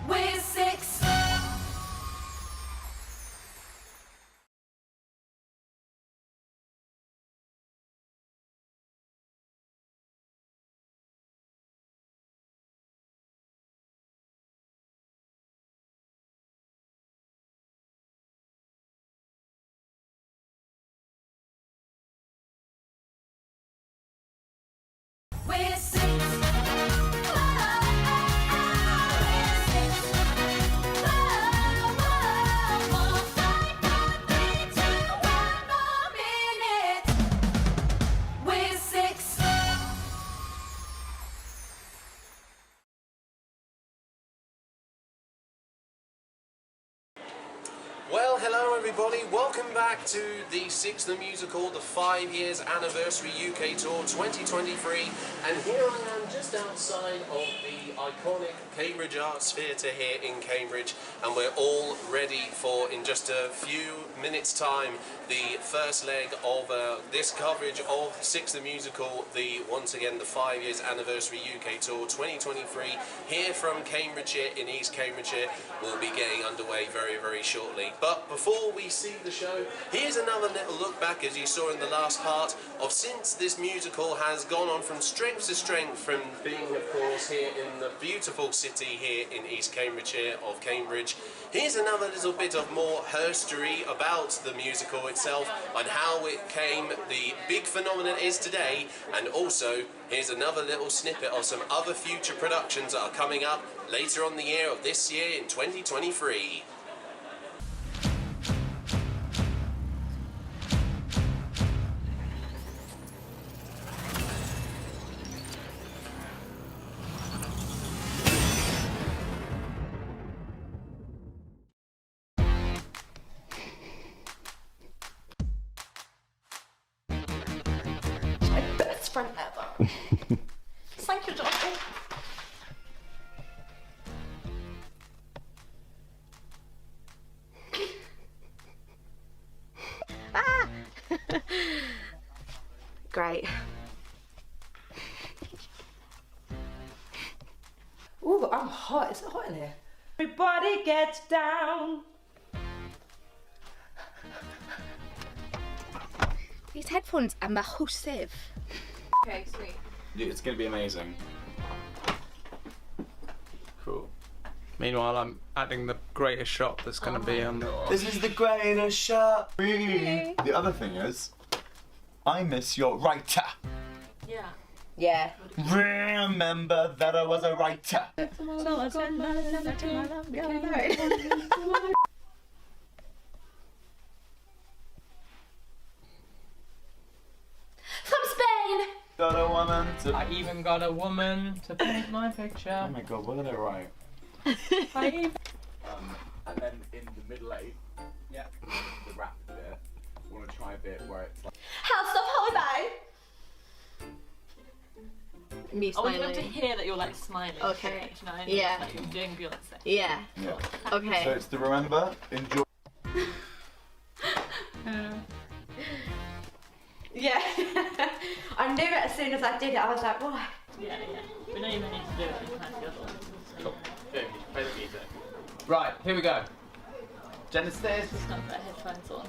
[SPEAKER 3] We're six.
[SPEAKER 1] Well, hello everybody, welcome back to the SIX The Musical, the 5 years anniversary UK Tour 2023, and here I am just outside of the iconic Cambridge Arts Theatre here in Cambridge, and we're all ready for, in just a few minutes time, the first leg of this coverage of SIX The Musical, the once again the 5 years anniversary UK Tour 2023, here from Cambridgeshire in East Cambridgeshire. We'll be getting underway very, very shortly. But before we see the show, here's another little look back, as you saw in the last part, of since this musical has gone on from strength to strength, from being, of course, here in the beautiful city here in East Cambridgeshire of Cambridge. Here's another little bit of more history about the musical itself, on how it came, the big phenomenon it is today, and also here's another little snippet of some other future productions that are coming up later on the year of this year in 2023.
[SPEAKER 8] Best friend ever. Thank you, Johnny. Ah! Great.
[SPEAKER 9] Ooh, I'm hot. Is it hot in here? Everybody gets down.
[SPEAKER 8] These headphones are massive.
[SPEAKER 9] Okay, sweet.
[SPEAKER 10] It's going to be amazing. Cool. Meanwhile, I'm adding the greatest shot that's going to be on the...
[SPEAKER 11] This is the greatest shot. The other thing is, I miss your writer.
[SPEAKER 9] Yeah.
[SPEAKER 8] Yeah.
[SPEAKER 11] Remember that I was a writer.
[SPEAKER 8] From Spain!
[SPEAKER 11] Got a woman to...
[SPEAKER 10] I even got a woman to paint my picture.
[SPEAKER 11] Oh my god, what did I write?
[SPEAKER 10] And
[SPEAKER 11] then in the middle eight, yeah, the rap bit, I want to try a bit where it's like...
[SPEAKER 8] House of Holiday! Me
[SPEAKER 9] I want
[SPEAKER 8] smiling.
[SPEAKER 9] them to hear that you're like smiling.
[SPEAKER 8] Okay.
[SPEAKER 9] You know,
[SPEAKER 8] Yeah.
[SPEAKER 9] Like you're doing Beyonce.
[SPEAKER 8] Yeah.
[SPEAKER 11] Yeah.
[SPEAKER 8] Okay.
[SPEAKER 11] So it's to remember, enjoy...
[SPEAKER 5] I knew it as soon as I did it. I was like, why?
[SPEAKER 8] Yeah. We know you meant to do it, you can't get on.
[SPEAKER 10] Cool. Play the music. Right, here we go. Gender stairs.
[SPEAKER 8] Just not put headphones on.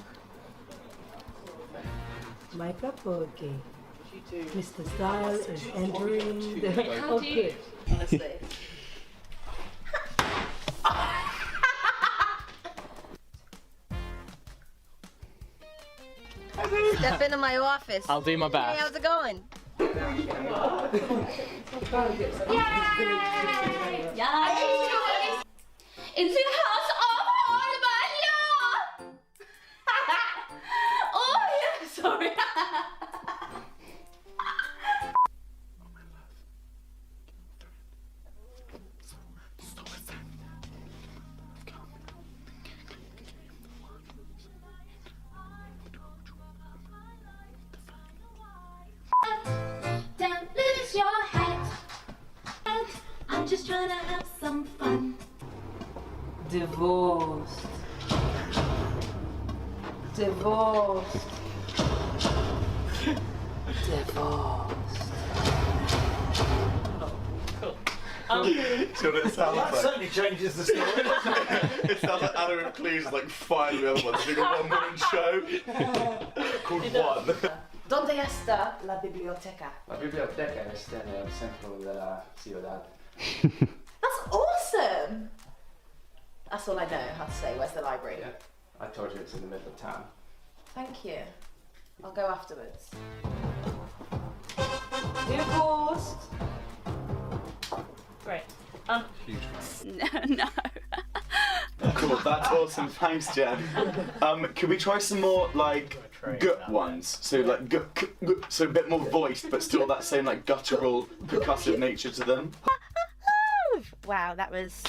[SPEAKER 9] Microphone. Mr. Style is entering the...
[SPEAKER 8] Wait, how do you... Honestly.
[SPEAKER 6] Step into my office.
[SPEAKER 10] I'll do my
[SPEAKER 6] Hey,
[SPEAKER 10] best.
[SPEAKER 6] how's it going?
[SPEAKER 8] Into the house of Hornbach! Oh, yeah, sorry.
[SPEAKER 3] Don't lose your head. I'm just trying to have some fun.
[SPEAKER 9] Divorced. Divorced. Divorced.
[SPEAKER 12] So it sounds
[SPEAKER 13] That
[SPEAKER 12] like
[SPEAKER 13] certainly changes the story.
[SPEAKER 12] it sounds like Adam and Cleve's like finally the other one doing a one-woman show called One.
[SPEAKER 9] ¿Dónde está la biblioteca?
[SPEAKER 10] La biblioteca está en el centro de la ciudad.
[SPEAKER 9] That's awesome! That's all I know how to say. Where's the library?
[SPEAKER 10] Yeah, I told you it's in the middle of town.
[SPEAKER 9] Thank you. I'll go afterwards. Divorced.
[SPEAKER 8] Great.
[SPEAKER 3] No.
[SPEAKER 12] Cool, that's awesome. Thanks, Jen. Can we try some more like gut ones? So like so a bit more voiced, but still that same like guttural, percussive nature to them.
[SPEAKER 6] Wow, that was...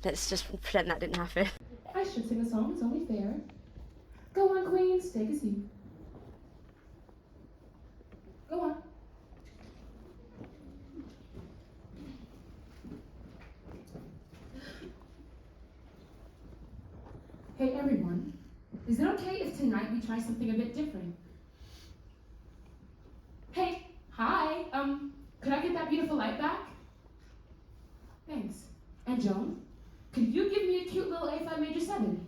[SPEAKER 6] Let's just pretend that didn't happen.
[SPEAKER 7] I should sing a song, it's only fair. Go on, Queens, take a seat. Go on. Hey everyone, is it okay if tonight we try something a bit different? Hey, hi, could I get that beautiful light back? Thanks. And Joan, could you give me a cute little A5 major 7?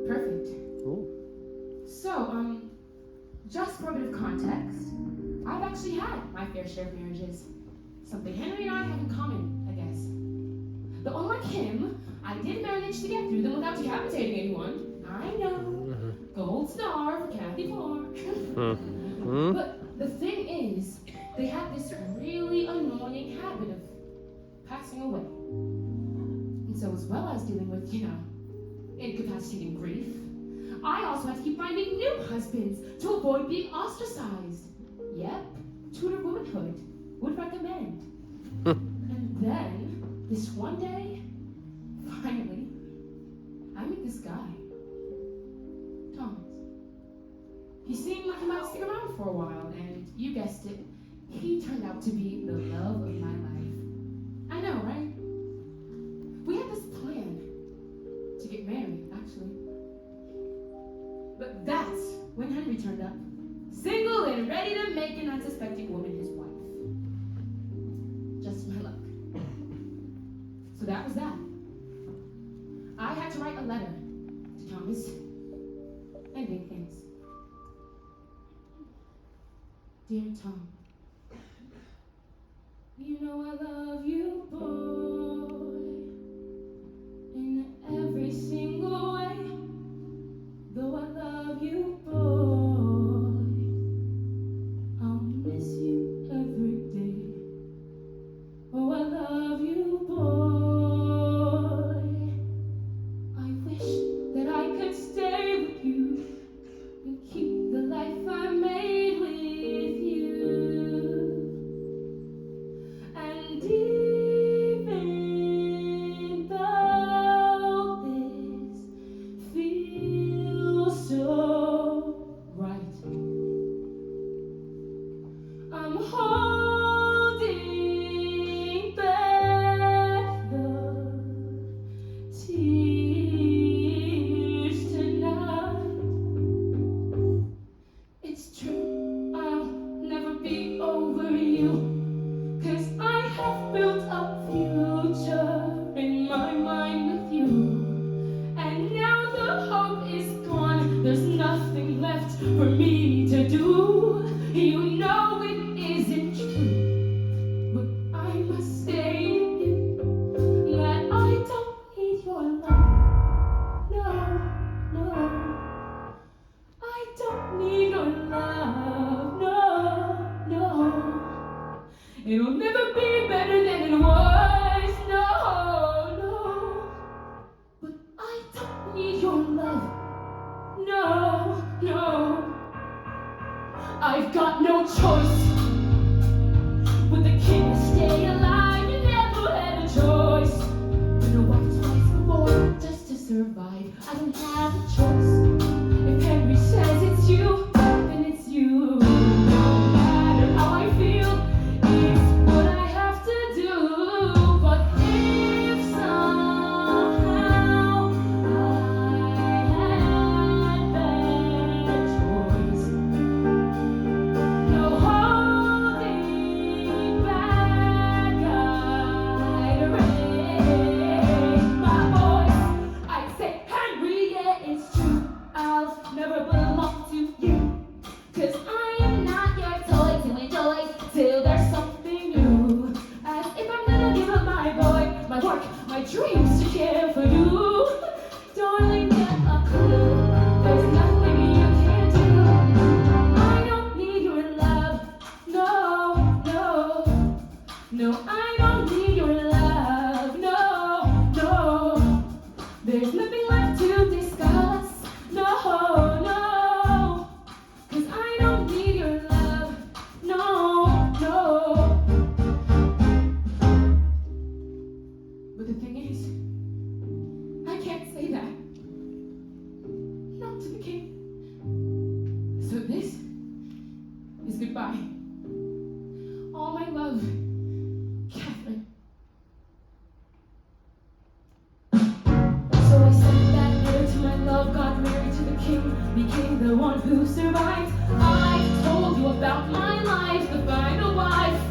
[SPEAKER 7] Perfect. So, just for a bit of context, I've actually had my fair share of marriages. Something Henry and I have in common, I guess. But unlike him, I did manage to get through them without decapitating anyone. I know. Gold star for Kathy Moore. But the thing is, they have this really annoying habit of passing away. And so as well as dealing with, incapacitating grief, I also had to keep finding new husbands to avoid being ostracized. Yep, Tudor womanhood would recommend. And then, this one day, finally, I meet this guy, Thomas. He seemed like he might stick around for a while, and you guessed it, he turned out to be the love of my life. I know, right? We had this plan to get married, actually. But that's when Henry turned up, single and ready to make an unsuspecting woman his wife. Just my luck. So that was that. I had to write a letter to Thomas and big things. Dear Tom, you know I love you, boy, in every single way. Though I love you, boy, I'll miss you every day. Oh, I love you, boy. I wish that I could stay with you and keep the life I made with you. And even left for me to do. You know it isn't true, but I must say to you that I don't need your love. No, no, I don't need your love. No, no, it'll never be better than it was. No, no, but I don't need your love. No, no, I've got no choice. With the king to stay alive, you never had a choice. Been a wife twice before, just to survive. I don't have a choice. If Henry says it's you, then it's you. No matter how I feel, it's what I have to do. But if somehow I had that choice, no holding back, I'd raise my voice. I'd say, Henry, yeah, it's true. I'll never belong to you. 'Cause I am not your toy to enjoy till there's something new. As if I'm gonna give up my boy, my work, my dreams to care for you. Darling, get a clue. There's nothing you can do. I don't need your love. No, no, no, I don't need your love. No, no, there's nothing left to discuss. No, no, 'cause I don't need your love. No, no. But the thing is, I can't say that. Not to the king. So this is goodbye. All my love, Catherine. So I sent that letter to my love, got married to the king, became the one who survived. I told you about my life, the final wife.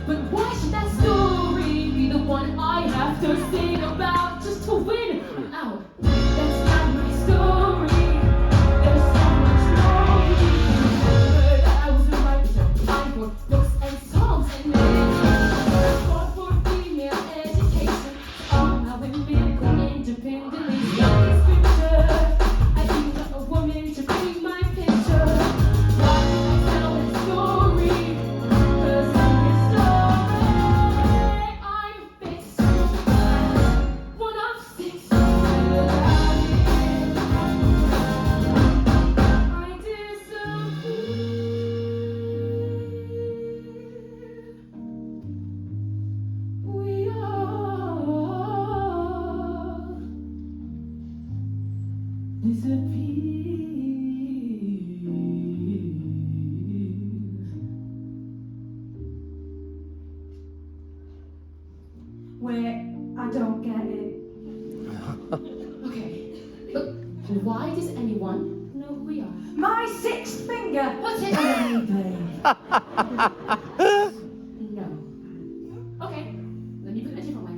[SPEAKER 7] But why should that story be the one I have to sing about just to win? Ow, that's not my story. There's so much more. But I was a writer, I wrote books and songs and lyrics. Fought for female education, all my women could independently study scripture. I didn't want a woman to read my picture. Why did I tell that story? 'Cause I'm this story. I'm fixed. One of six. I disappear. We all disappear.
[SPEAKER 5] Wait, I don't get it.
[SPEAKER 7] Okay, but why does anyone know who we are?
[SPEAKER 5] My sixth finger!
[SPEAKER 7] What's it?
[SPEAKER 5] Baby.
[SPEAKER 7] No. Okay, let me put it a different way.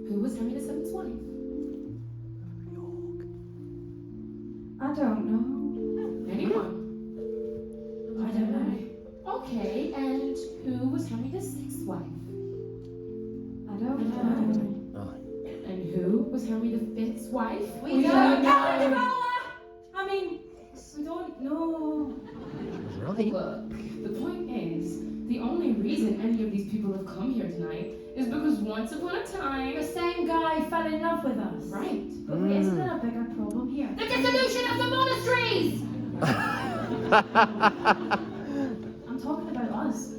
[SPEAKER 7] Who was Henry VII's wife?
[SPEAKER 5] I don't know.
[SPEAKER 7] Anyone?
[SPEAKER 5] I don't know.
[SPEAKER 7] Okay, and who was Henry VI's wife?
[SPEAKER 5] I don't know.
[SPEAKER 7] And who was Henry V's wife?
[SPEAKER 5] We don't know. I mean, we don't know.
[SPEAKER 7] Look, the point is, the only reason any of these people have come here tonight is because once upon a time,
[SPEAKER 5] The same guy fell in love with us.
[SPEAKER 7] right?
[SPEAKER 5] But isn't there a bigger problem here?
[SPEAKER 7] The dissolution of the monasteries!
[SPEAKER 5] I'm talking about us.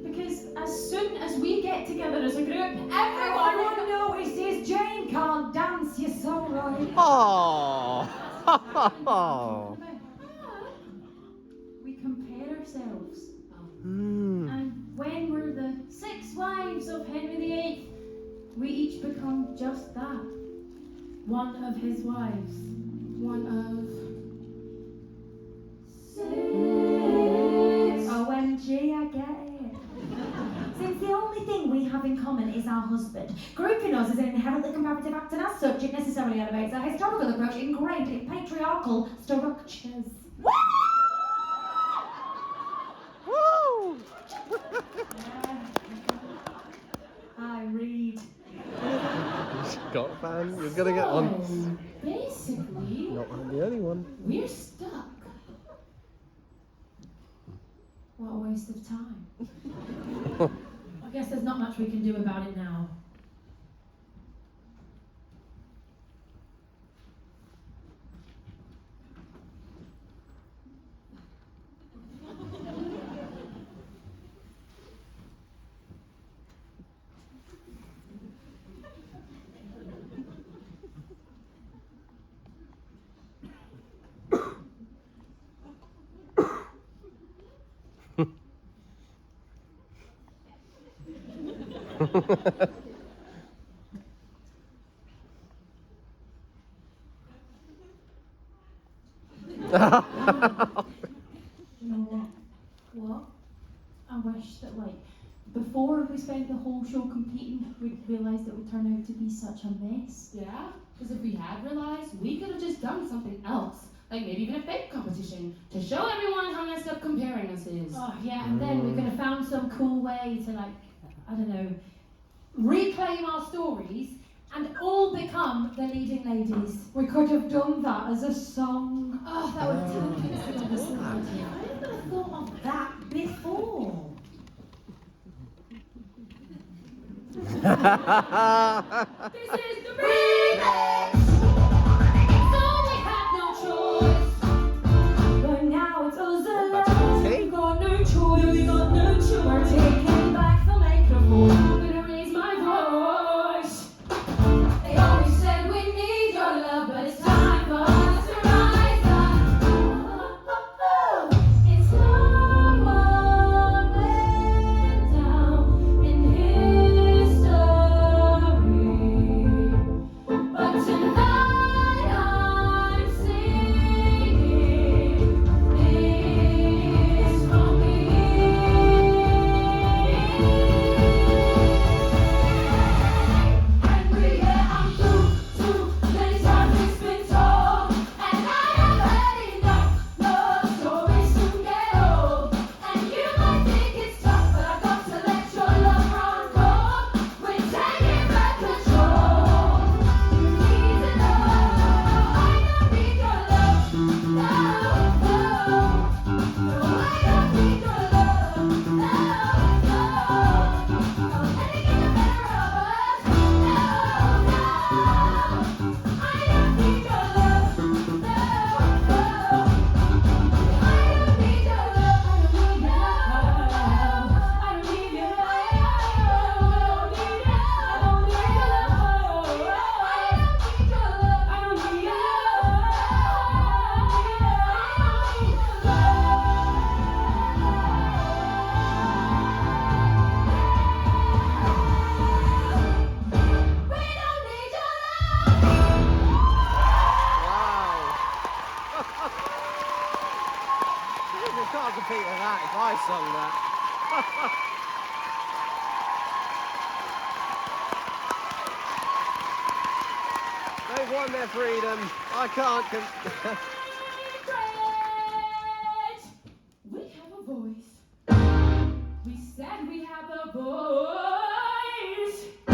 [SPEAKER 5] Because as soon as we get together as a group, everyone notices Jane can't dance, you so right.
[SPEAKER 10] Oh.
[SPEAKER 5] We compare ourselves. And when we're the 6 wives of Henry VIII, we each become just that. One of his wives.
[SPEAKER 7] One of...
[SPEAKER 5] 6. OMG, I get it. Since the only thing we have in common is our husband, grouping us as an inherently comparative act, and as such, it necessarily elevates our historical approach ingrained in patriarchal structures. Woo!
[SPEAKER 9] I read.
[SPEAKER 13] Got a fan? You're gonna get one.
[SPEAKER 7] Basically,
[SPEAKER 13] Not the only one.
[SPEAKER 7] we're stuck. What a waste of time. I guess there's not much we can do about it now. You know what? What? I wish that, like, before we spent the whole show competing, we'd realised it would turn out to be such a mess. Yeah? Because if we had realised, we could have just done something else. Like maybe even a fake competition to show everyone how messed up comparing us is. Oh, yeah, and then we could have found some cool way to, like, I don't know, reclaim our stories and all become the leading ladies. We could have done that as a song. Oh, that would totally have been a song. I never thought of that before. This is the remix! So we had no choice. But now it's us alone. We got no choice. We got no choice. We're taking back the microphone. I'm gonna raise my voice. They always said we need your love, but it's time for us to rise up. It's not what went down in history, but tonight I'm singing this from me. And we hear I'm too many times it's been told, and I have had enough. Love stories soon get old, and you might think it's tough, but I've got to let your love run cold. We're taking back control. You need to know I don't need your love. No, no, no, I don't need your love. No, no, anything to better of us. No, no, I don't need your love. No, no, I don't need your love. I don't need your love.
[SPEAKER 13] You can't compete with that if I sung that. They've won their freedom. I can't.
[SPEAKER 7] We have a voice. We said we have a voice.
[SPEAKER 8] I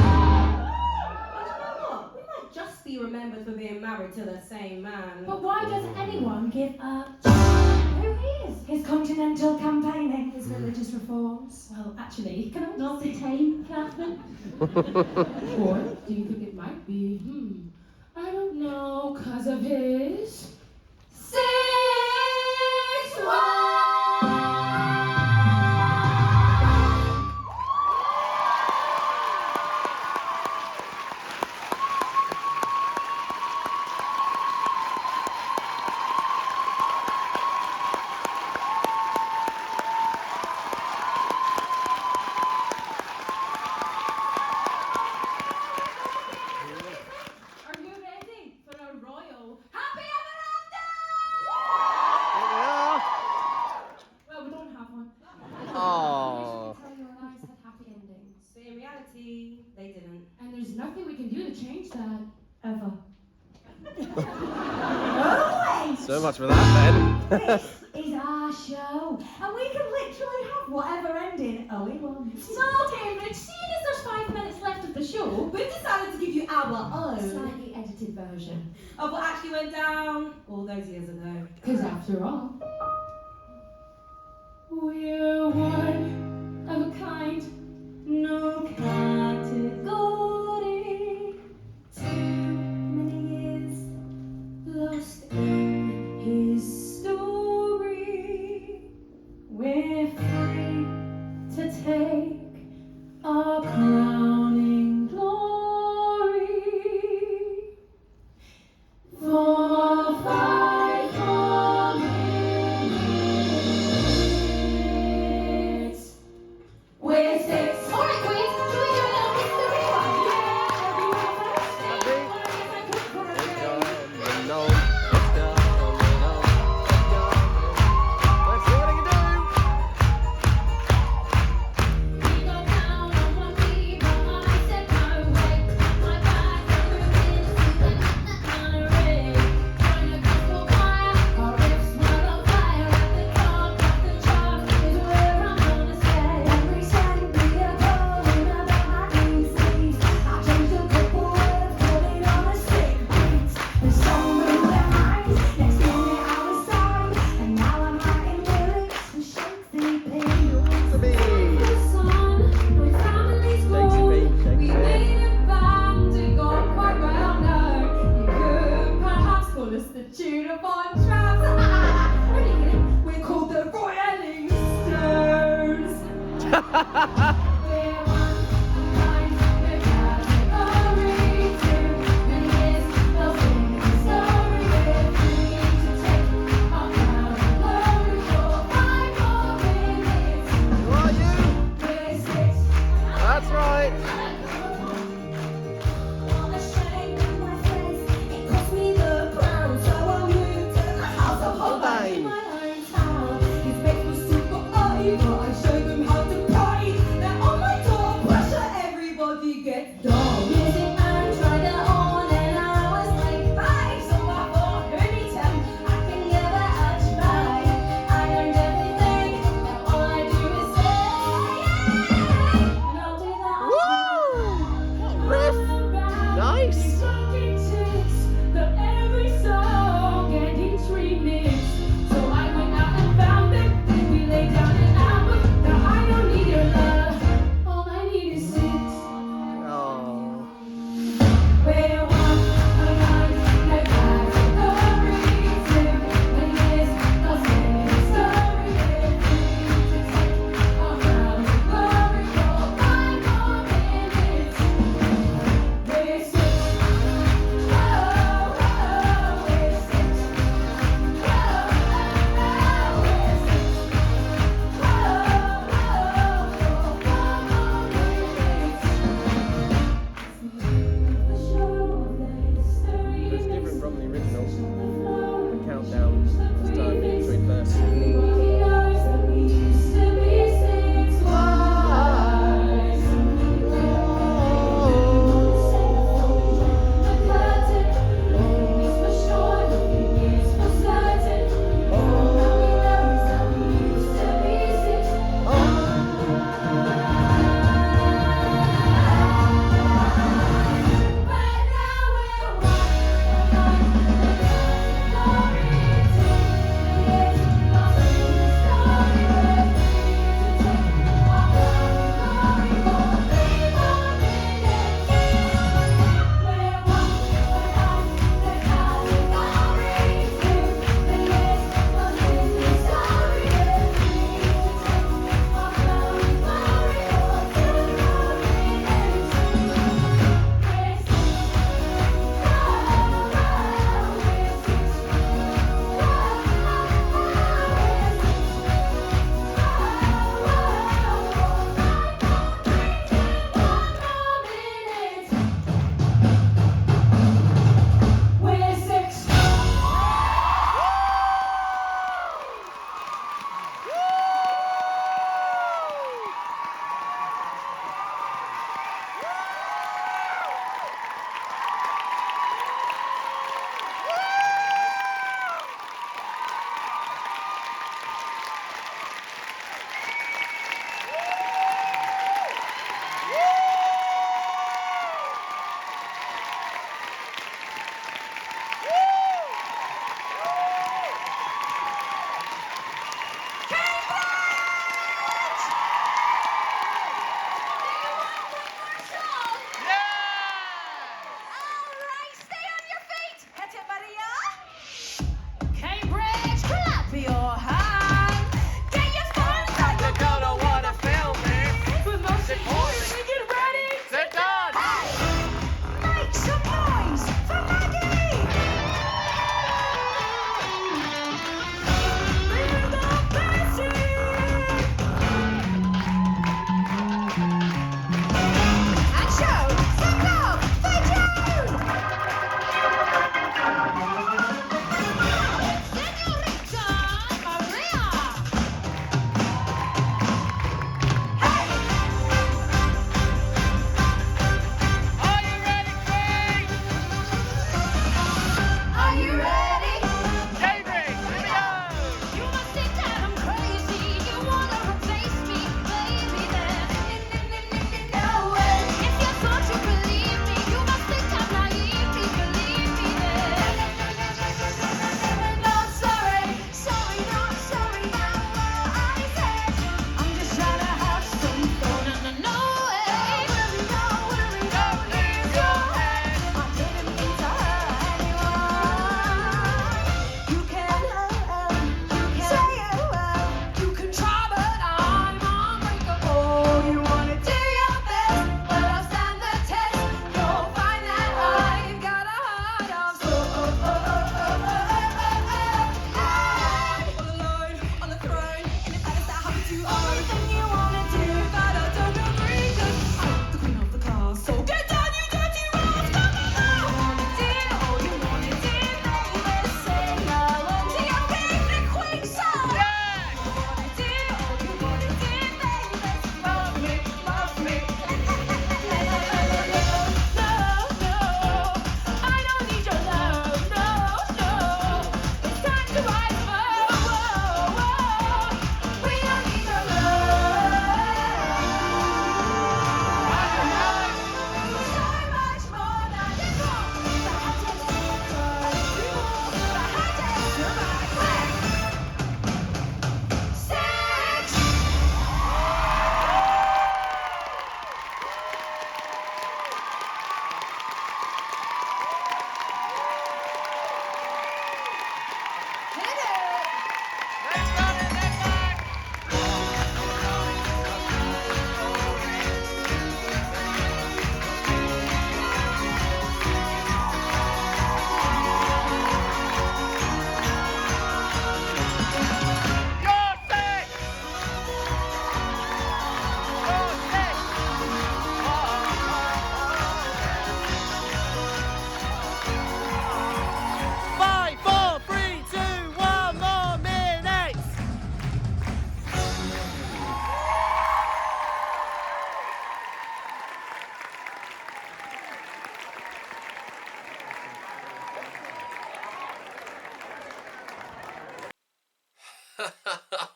[SPEAKER 8] don't know what. We might just be remembered for being married to the same man.
[SPEAKER 7] But why does anyone give a who is?
[SPEAKER 5] His continental campaigning, his religious reforms.
[SPEAKER 7] Well, actually, can I not detain Catherine? Or do you think it might be, I don't know, 'cause of his 6'1"? Are you ready for a royal happy ever after? Well, we don't have one.
[SPEAKER 13] Oh.
[SPEAKER 7] Tell your lives had happy endings.
[SPEAKER 8] But in reality, they didn't.
[SPEAKER 7] And there's nothing we can do to change that. Ever.
[SPEAKER 5] Always.
[SPEAKER 13] So much for that, then.
[SPEAKER 5] This is our show, and we can literally have
[SPEAKER 8] whatever ending we want.
[SPEAKER 7] So, Cambridge, seeing as there's 5 minutes left of the show,
[SPEAKER 8] We've decided to give you our own
[SPEAKER 7] slightly edited version.
[SPEAKER 8] of what actually went down all those years ago.
[SPEAKER 7] Because after all, we're one of a kind, no category. Too many years lost in history. We're free to take our crowning glory. For 5 more minutes. We're 6. All right, Queens, shall we do a little mystery one?
[SPEAKER 13] Let's see what I can do.
[SPEAKER 7] We go down on one knee, but I said no way. My back moving to the array. Trying to go for fire, our riffs were on fire. At the top of the chart is where I'm gonna stay. Every second we are going about my knees. I changed a couple words, put it on a sick beat. The song blew their minds, next minute I was signed, and now I'm writing lyrics for Shakespeare. The sun, when families grow, we made a band, it got quite well known. You could perhaps call us the Tudor Traps. Only kidding, we're called the Rolling Stones. We're one kind, no category. Too many years lost in history. We're free to take our crown and glory for 5 more minutes.
[SPEAKER 13] Who are you?
[SPEAKER 7] We're 6.
[SPEAKER 13] That's right.
[SPEAKER 8] On the shame in my face, it cost me the crown, so I moved to the house of Holbein in my own town. His face was super ugly, but I showed them how to pray. Their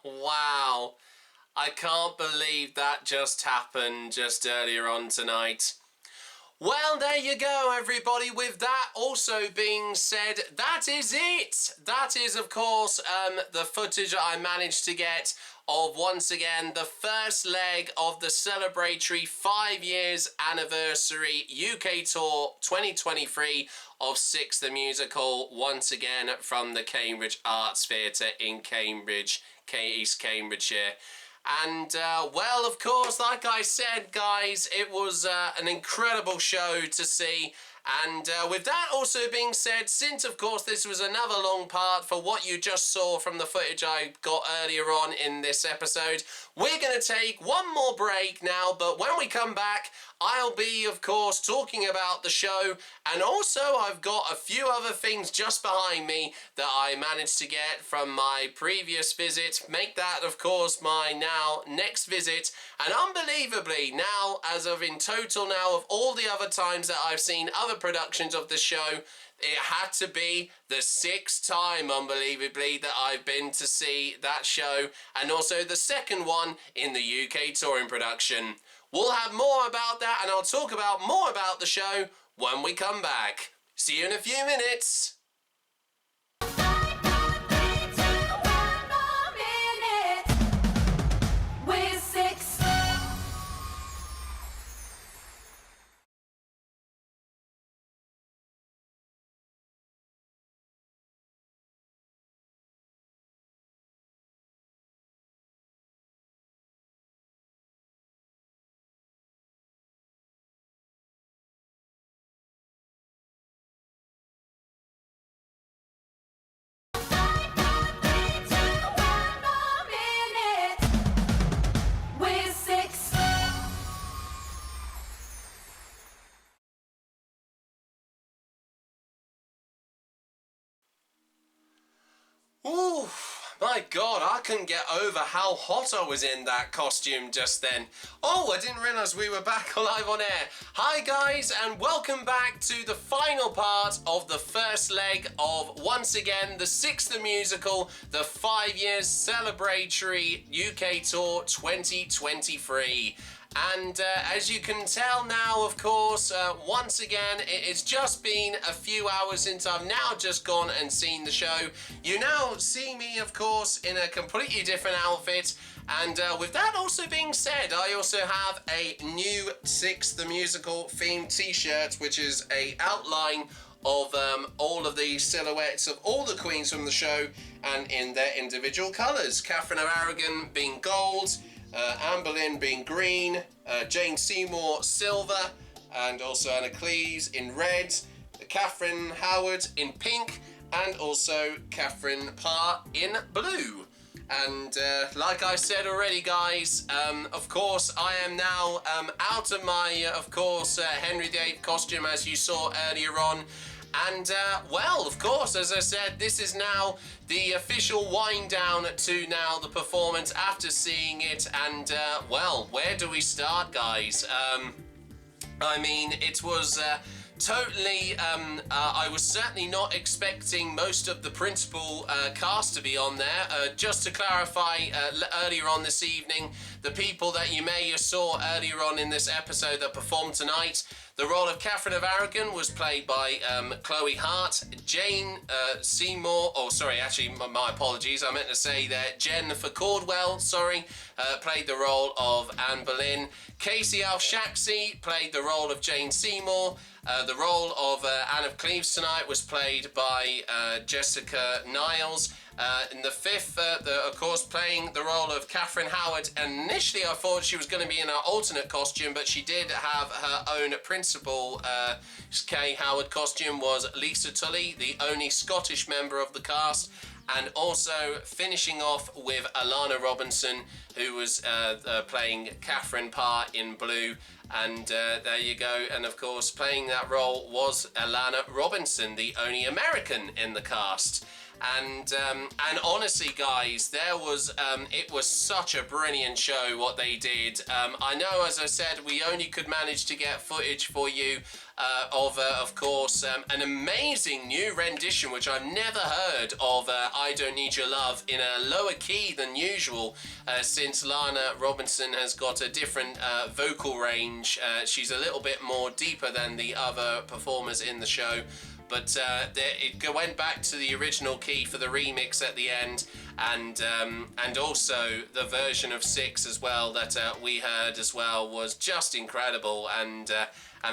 [SPEAKER 1] Wow. I can't believe that just happened just earlier on tonight. Well, there you go, everybody. With that also being said, that is it. That is, of course, the footage that I managed to get of, once again, the first leg of the celebratory 5 years anniversary UK tour 2023 of SIX The Musical, once again from the Cambridge Arts Theatre in Cambridge, East Cambridgeshire. And, well, of course, like I said, guys, it was an incredible show to see. And with that also being said, since, of course, this was another long part for what you just saw from the footage I got earlier on in this episode, we're going to take one more break now. But when we come back, I'll be, of course, talking about the show, and also I've got a few other things just behind me that I managed to get from my previous visit. Make that, of course, my now next visit, and unbelievably now, as of in total now, of all the other times that I've seen other productions of the show, it had to be the 6th time, unbelievably, that I've been to see that show, and also the second one in the UK touring production. We'll have more about that, and I'll talk about more about the show when we come back. See you in a few minutes.
[SPEAKER 3] We're six. We're six.
[SPEAKER 1] Ooh, my God, I couldn't get over how hot I was in that costume just then. Oh, I didn't realise we were back live on air. Hi guys, and welcome back to the final part of the first leg of, once again, the SIX The Musical, the 5 years celebratory UK tour 2023. And as you can tell now, of course, once again, it's just been a few hours since I've now just gone and seen the show. You now see me, of course, in a completely different outfit. And with that also being said, I also have a new SIX The Musical themed t-shirt, which is a outline of all of the silhouettes of all the queens from the show and in their individual colours. Catherine of Aragon being gold, Anne Boleyn being green, Jane Seymour silver, and also Anna Cleese in red, Catherine Howard in pink, and also Catherine Parr in blue. And like I said already, guys, of course I am now out of my, of course, Henry VIII costume, as you saw earlier on. And, well, of course, as I said, this is now the official wind down to now the performance after seeing it. And, well, where do we start, guys? I mean, it was totally, I was certainly not expecting most of the principal cast to be on there. Just to clarify, earlier on this evening, the people that you may have saw earlier on in this episode that performed tonight, the role of Catherine of Aragon was played by Chloe Hart. Jane Seymour, oh sorry, actually my apologies, I meant to say that Jennifer Caldwell, played the role of Anne Boleyn. Casey Al-Shaxi played the role of Jane Seymour. The role of Anne of Cleves tonight was played by Jessica Niles. In the fifth, of course, playing the role of Catherine Howard. And initially I thought she was going to be in her alternate costume, but she did have her own principal Kay Howard costume, was Lisa Tully, the only Scottish member of the cast. And also finishing off with Alana Robinson, who was playing Catherine Parr in blue. And there you go. And of course, playing that role was Alana Robinson, the only American in the cast. And honestly, guys, it was such a brilliant show what they did. I know, as I said, we only could manage to get footage for you of course, an amazing new rendition, which I've never heard of, I Don't Need Your Love, in a lower key than usual, since Lana Robinson has got a different vocal range. She's a little bit more deeper than the other performers in the show. But it went back to the original key for the remix at the end, and also the version of SIX as well that we heard as well was just incredible, and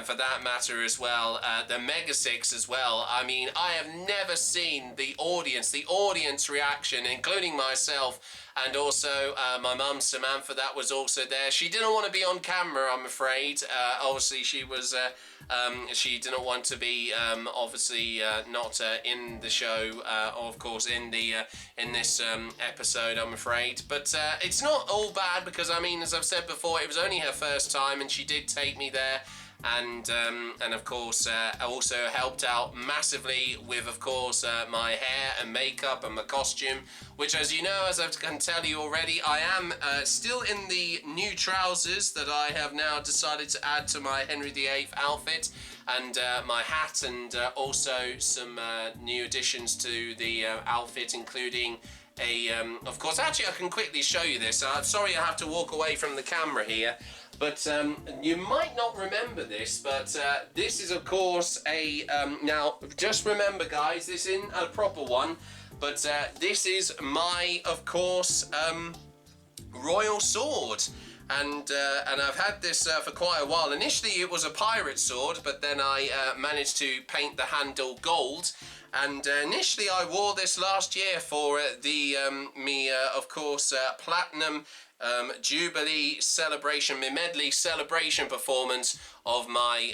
[SPEAKER 1] for that matter as well, the Mega SIX as well. I mean, I have never seen the audience reaction, including myself, and also my mum Samantha, that was also there. She didn't want to be on camera, I'm afraid. Obviously, she was. She didn't want to be obviously not in the show, or of course in this episode, I'm afraid. But it's not all bad, because I mean, as I've said before, it was only her first time, and she did take me there. And of course also helped out massively with, of course, my hair and makeup and my costume, which, as you know, as I can tell you already, I am still in the new trousers that I have now decided to add to my Henry VIII outfit, and my hat, and also some new additions to the outfit, including of course, actually I can quickly show you this. Sorry I have to walk away from the camera here. But you might not remember this, but this is, of course, now, just remember, guys, this isn't a proper one, but this is my, of course, royal sword. And I've had this for quite a while. Initially, it was a pirate sword, but then I managed to paint the handle gold. And initially, I wore this last year for the, of course, platinum Jubilee celebration, my medley celebration performance of my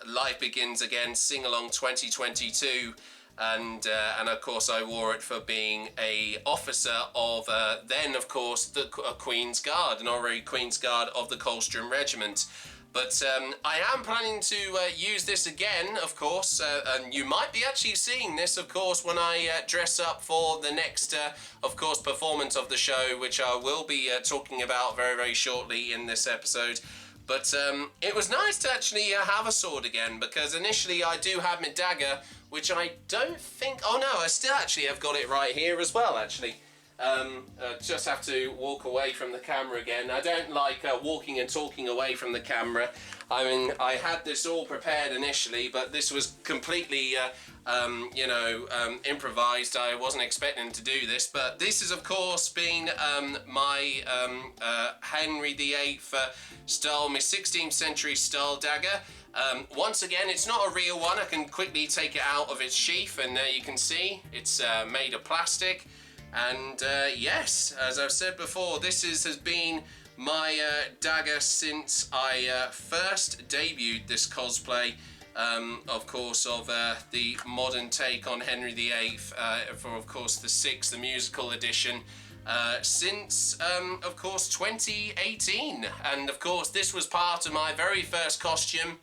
[SPEAKER 1] Life Begins Again sing-along 2022, and of course I wore it for being a officer of then, of course, the Queen's Guard, an honorary Queen's Guard of the Coldstream Regiment. But I am planning to use this again, of course, and you might be actually seeing this, of course, when I dress up for the next, of course, performance of the show, which I will be talking about very, very shortly in this episode. But it was nice to actually have a sword again, because initially I do have my dagger, which I don't think... Oh, no, I still actually have got it right here as well, actually. Just have to walk away from the camera again. I don't like walking and talking away from the camera. I mean, I had this all prepared initially, but this was completely, improvised. I wasn't expecting to do this, but this is, of course, been my Henry VIII style, my 16th century style dagger. Once again, it's not a real one. I can quickly take it out of its sheath, and there you can see it's made of plastic. And yes, as I've said before, this has been my dagger since I first debuted this cosplay, of course, of the modern take on Henry VIII for, of course, the SIX The Musical edition, since, of course, 2018. And, of course, this was part of my very first costume.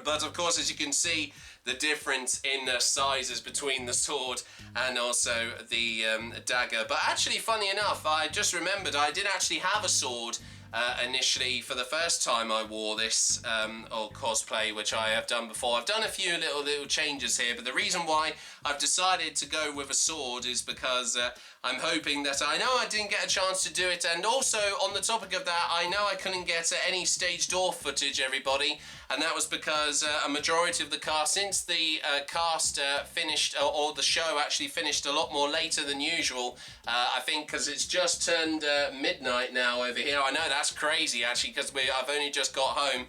[SPEAKER 1] But, of course, as you can see, the difference in sizes between the sword and also the dagger. But actually, funny enough, I just remembered I did actually have a sword initially for the first time I wore this or cosplay, which I have done before. I've done a few little changes here, but the reason why I've decided to go with a sword is because I'm hoping that, I know I didn't get a chance to do it, and also on the topic of that, I know I couldn't get any stage door footage, everybody, and that was because a majority of the cast, since the cast finished, or the show actually finished a lot more later than usual, I think because it's just turned midnight now over here. I know that's crazy actually, because I've only just got home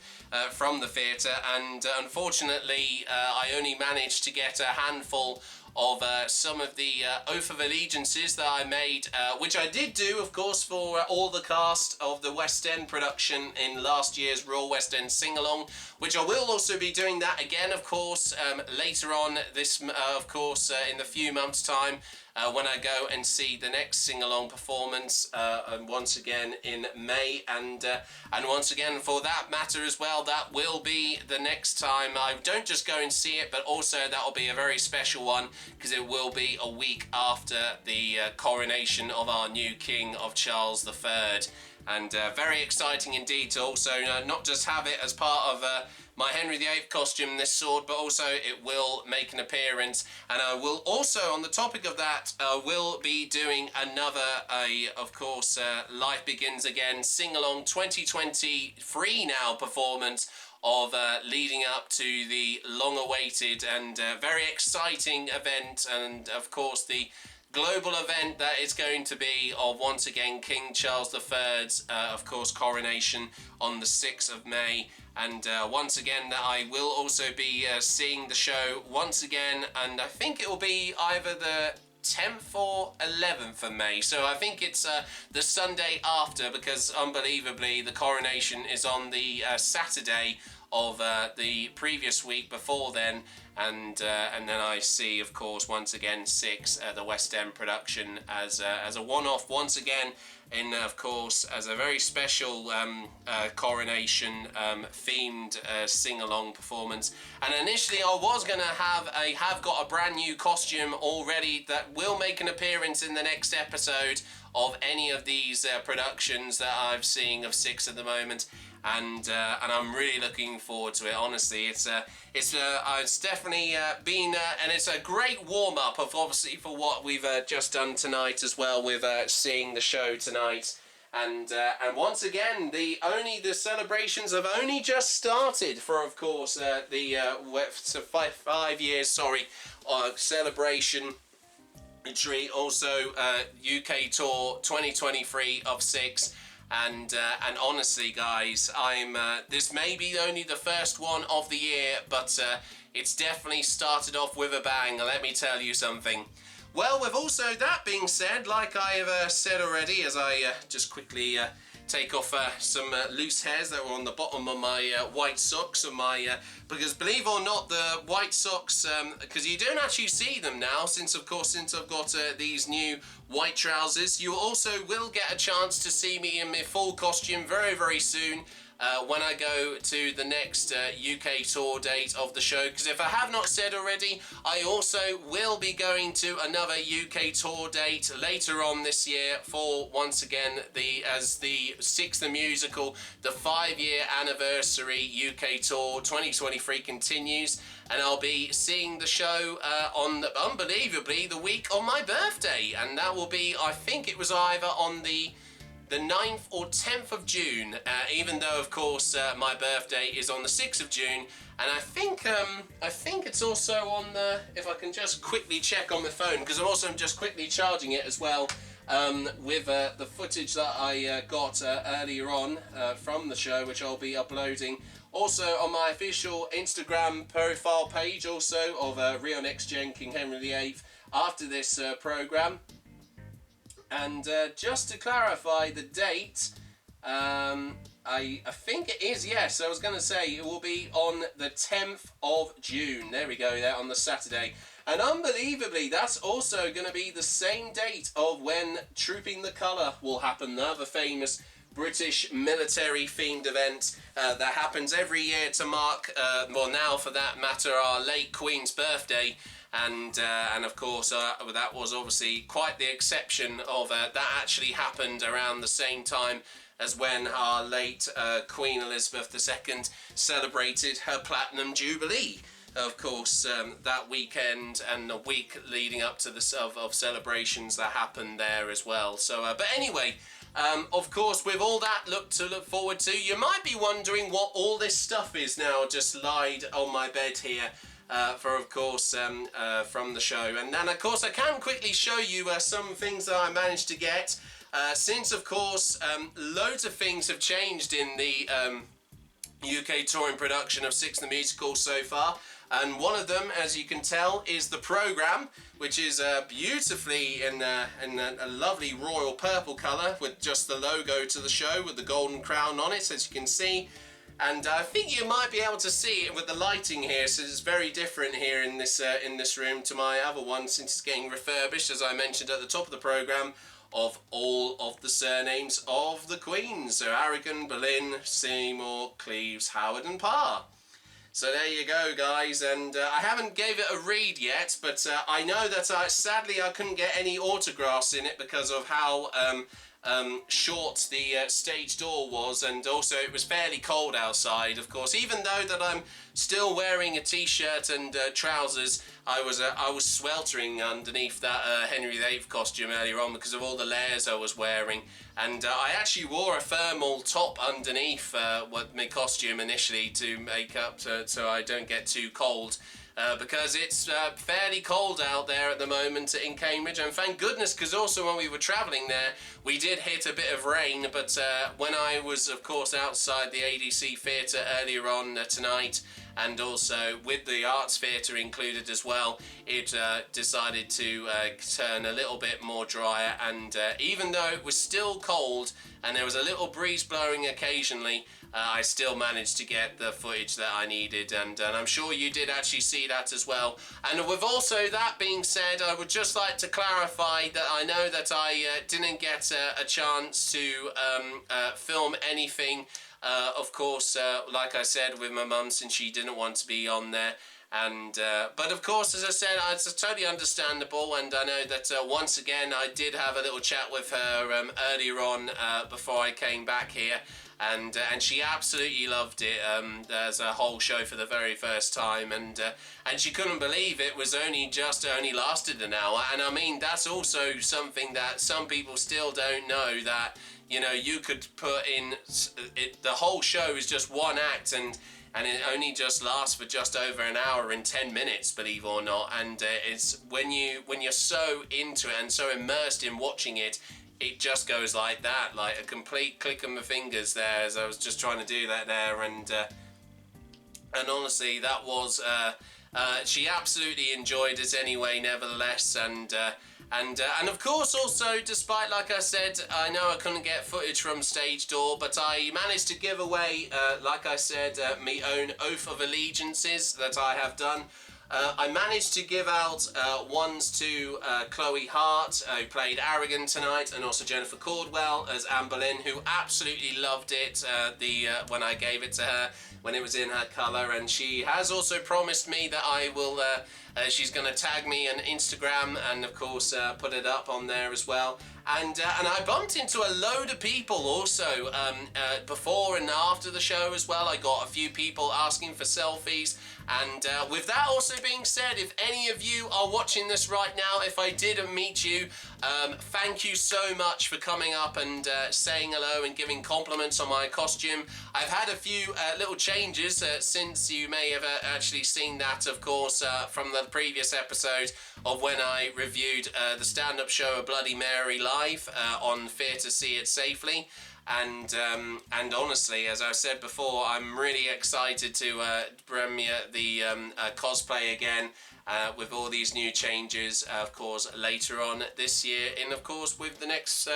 [SPEAKER 1] from the theatre, and unfortunately I only managed to get a handful of some of the Oath of Allegiances that I made, which I did do, of course, for all the cast of the West End production in last year's Royal West End Sing-Along, which I will also be doing that again, of course, later on this, of course, in a few months' time, when I go and see the next sing-along performance, and once again in May, and once again, for that matter as well, that will be the next time I don't just go and see it, but also that will be a very special one, because it will be a week after the coronation of our new King of Charles III. And very exciting indeed to also not just have it as part of my Henry VIII costume, this sword, but also it will make an appearance. And I will also, on the topic of that, will be doing another, of course, Life Begins Again sing-along 2023 now performance of leading up to the long-awaited and very exciting event, and of course the global event that is going to be of once again King Charles III's of course coronation on the 6th of May, and once again that I will also be seeing the show once again, and I think it will be either the 10th or 11th of May, so I think it's the Sunday after, because unbelievably the coronation is on the Saturday of the previous week before then, and then I see, of course, once again SIX the West End production as a one-off once again, in of course as a very special coronation themed sing-along performance. And initially I was gonna have got a brand new costume already that will make an appearance in the next episode of any of these productions that I'm seeing of SIX at the moment. And I'm really looking forward to it. Honestly, it's definitely been and it's a great warm up of obviously for what we've just done tonight as well with seeing the show tonight. And once again, the celebrations have only just started for, of course, the 5 years. Celebration retreat. Also, UK tour 2023 of SIX. And honestly, guys, this may be only the first one of the year, but it's definitely started off with a bang, let me tell you something. Well, with also that being said, like I have said already, as I just quickly take off some loose hairs that were on the bottom of my white socks, and because believe it or not, the white socks, because you don't actually see them now, since I've got these new white trousers, you also will get a chance to see me in my full costume very, very soon. When I go to the next UK tour date of the show, because if I have not said already, I also will be going to another UK tour date later on this year for, once again, as the SIX The Musical, the 5-year anniversary UK tour 2023 continues, and I'll be seeing the show on, unbelievably, the week of my birthday, and that will be, I think it was either on the 9th or 10th of June, even though of course my birthday is on the 6th of June, and I think it's also on the, if I can just quickly check on my phone, because I'm just quickly charging it as well, with the footage that I got earlier on from the show, which I'll be uploading also on my official Instagram profile page, also of Real Next Gen King Henry VIII, after this programme. And just to clarify the date, I think it is, yes, I was going to say it will be on the 10th of June. There we go, there on the Saturday. And unbelievably, that's also going to be the same date of when Trooping the Colour will happen, the other famous British military themed event that happens every year to mark, well now for that matter, our late Queen's birthday. And of course that was obviously quite the exception of that actually happened around the same time as when our late Queen Elizabeth II celebrated her Platinum Jubilee. Of course, that weekend and the week leading up to the of celebrations that happened there as well. So, but anyway, of course, with all that to look forward to, you might be wondering what all this stuff is now just lied on my bed here. For of course from the show, and then of course I can quickly show you some things that I managed to get since of course loads of things have changed in the UK touring production of SIX The Musical so far, and one of them, as you can tell, is the programme, which is beautifully in a lovely royal purple colour with just the logo to the show with the golden crown on it, as you can see. And I think you might be able to see it with the lighting here, so it's very different here in this room to my other one, since it's getting refurbished, as I mentioned at the top of the programme, of all of the surnames of the Queens. So Harrigan, Boleyn, Seymour, Cleves, Howard and Parr. So there you go, guys, and I haven't gave it a read yet, but I know that sadly I couldn't get any autographs in it because of how short the stage door was, and also it was fairly cold outside, of course. Even though that I'm still wearing a t-shirt and trousers, I was sweltering underneath that Henry VIII costume earlier on because of all the layers I was wearing. And I actually wore a thermal top underneath my costume initially to make up so I don't get too cold. Because it's fairly cold out there at the moment in Cambridge, and thank goodness, because also when we were travelling there we did hit a bit of rain, but when I was of course outside the ADC Theatre earlier on tonight, and also with the Arts Theatre included as well, it decided to turn a little bit more drier, and even though it was still cold and there was a little breeze blowing occasionally, I still managed to get the footage that I needed, and I'm sure you did actually see that as well. And with also that being said, I would just like to clarify that I know that I didn't get a chance to film anything, of course, like I said, with my mum, since she didn't want to be on there. And but of course, as I said, it's totally understandable, and I know that once again I did have a little chat with her earlier on before I came back here. And she absolutely loved it as a whole show for the very first time, and she couldn't believe it was only lasted an hour. And I mean, that's also something that some people still don't know, that you know, you could put in the whole show is just one act, and it only just lasts for just over an hour and 10 minutes, believe it or not. And it's when you're so into it and so immersed in watching it, it just goes like that, like a complete click of my fingers there, as I was just trying to do that there. And honestly, that was she absolutely enjoyed it anyway, nevertheless. And of course, also, despite, like I said, I know I couldn't get footage from stage door, but I managed to give away, like I said, my own oath of allegiances that I have done. I managed to give out ones to Chloe Hart, who played Aragon tonight, and also Jennifer Caldwell as Anne Boleyn, who absolutely loved it when I gave it to her, when it was in her colour. And she has also promised me that I will, she's going to tag me on Instagram and of course put it up on there as well. And I bumped into a load of people also before and after the show as well. I got a few people asking for selfies. And with that also being said, if any of you are watching this right now, if I didn't meet you, thank you so much for coming up and saying hello and giving compliments on my costume. I've had a few little changes since you may have actually seen that, of course, from the previous episode of when I reviewed the stand-up show A Bloody Mary live on Theatre See It Safely. And honestly, as I've said before, I'm really excited to premiere the cosplay again with all these new changes, of course, later on this year, and of course with the next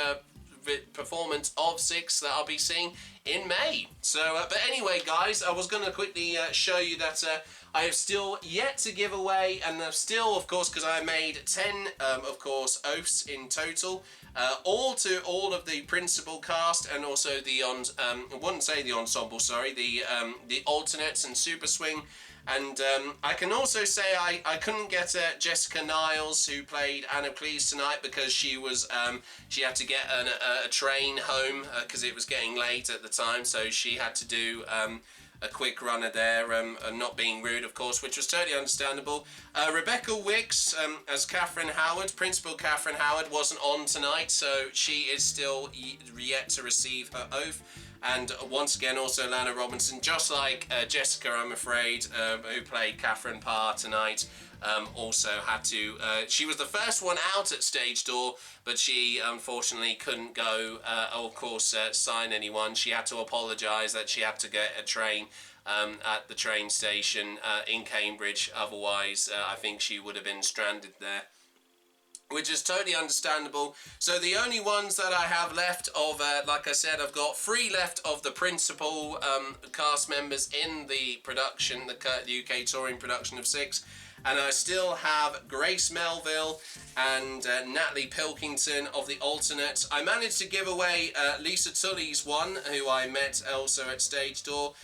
[SPEAKER 1] performance of SIX that I'll be seeing in May. So, but anyway, guys, I was going to quickly show you that I have still yet to give away, and I've still, of course, because I made 10, of course, oaths in total, all to all of the principal cast, and also the I wouldn't say the ensemble, sorry, the alternates and super swing. And I can also say I couldn't get Jessica Niles, who played Anna Cleves tonight, because she was she had to get a train home because it was getting late at the time, so she had to do a quick runner there, and not being rude, of course, which was totally understandable. Rebecca Wicks as Catherine Howard, Principal Catherine Howard, wasn't on tonight, so she is still yet to receive her oath. And once again, also Lana Robinson, just like Jessica, I'm afraid, who played Catherine Parr tonight, also had to... she was the first one out at stage door, but she unfortunately couldn't go, of course, sign anyone. She had to apologise that she had to get a train at the train station in Cambridge. Otherwise, I think she would have been stranded there. which is totally understandable. So the only ones that I have left of, like I said, I've got 3 left of the principal cast members in the production, the UK touring production of SIX. And I still have Grace Melville and Natalie Pilkington of the alternate. I managed to give away Lisa Tully's one, who I met also at Stage Door.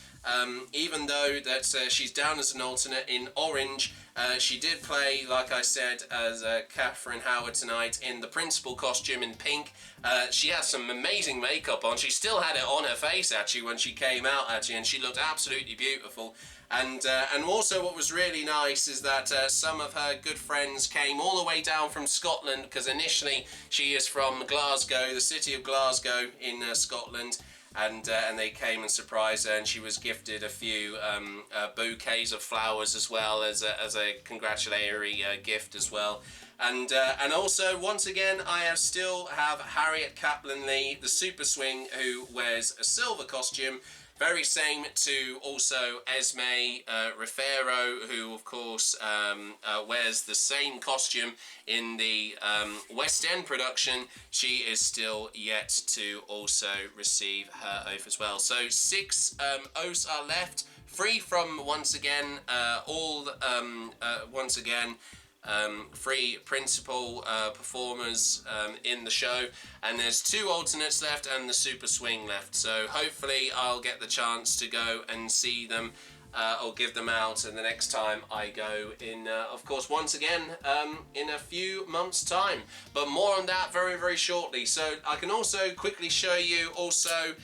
[SPEAKER 1] Even though that she's down as an alternate in orange, she did play, like I said, as Catherine Howard tonight in the principal costume in pink. She had some amazing makeup on. She still had it on her face, actually, when she came out, actually, and she looked absolutely beautiful. And also what was really nice is that some of her good friends came all the way down from Scotland, because initially she is from Glasgow, the city of Glasgow in Scotland. And they came and surprised her, and she was gifted a few bouquets of flowers as well as a congratulatory gift as well. And also, once again, I still have Harriet Kaplan-Lee, the Super Swing, who wears a silver costume. Very same to also Esme Rifero, who of course wears the same costume in the West End production. She is still yet to also receive her oath as well. So 6 oaths are left, 3 from once again 3 principal performers in the show, and there's 2 alternates left and the Super Swing left. So hopefully I'll get the chance to go and see them or give them out the next time I go in, of course, once again in a few months' time. But more on that very, very shortly. So I can also quickly show you also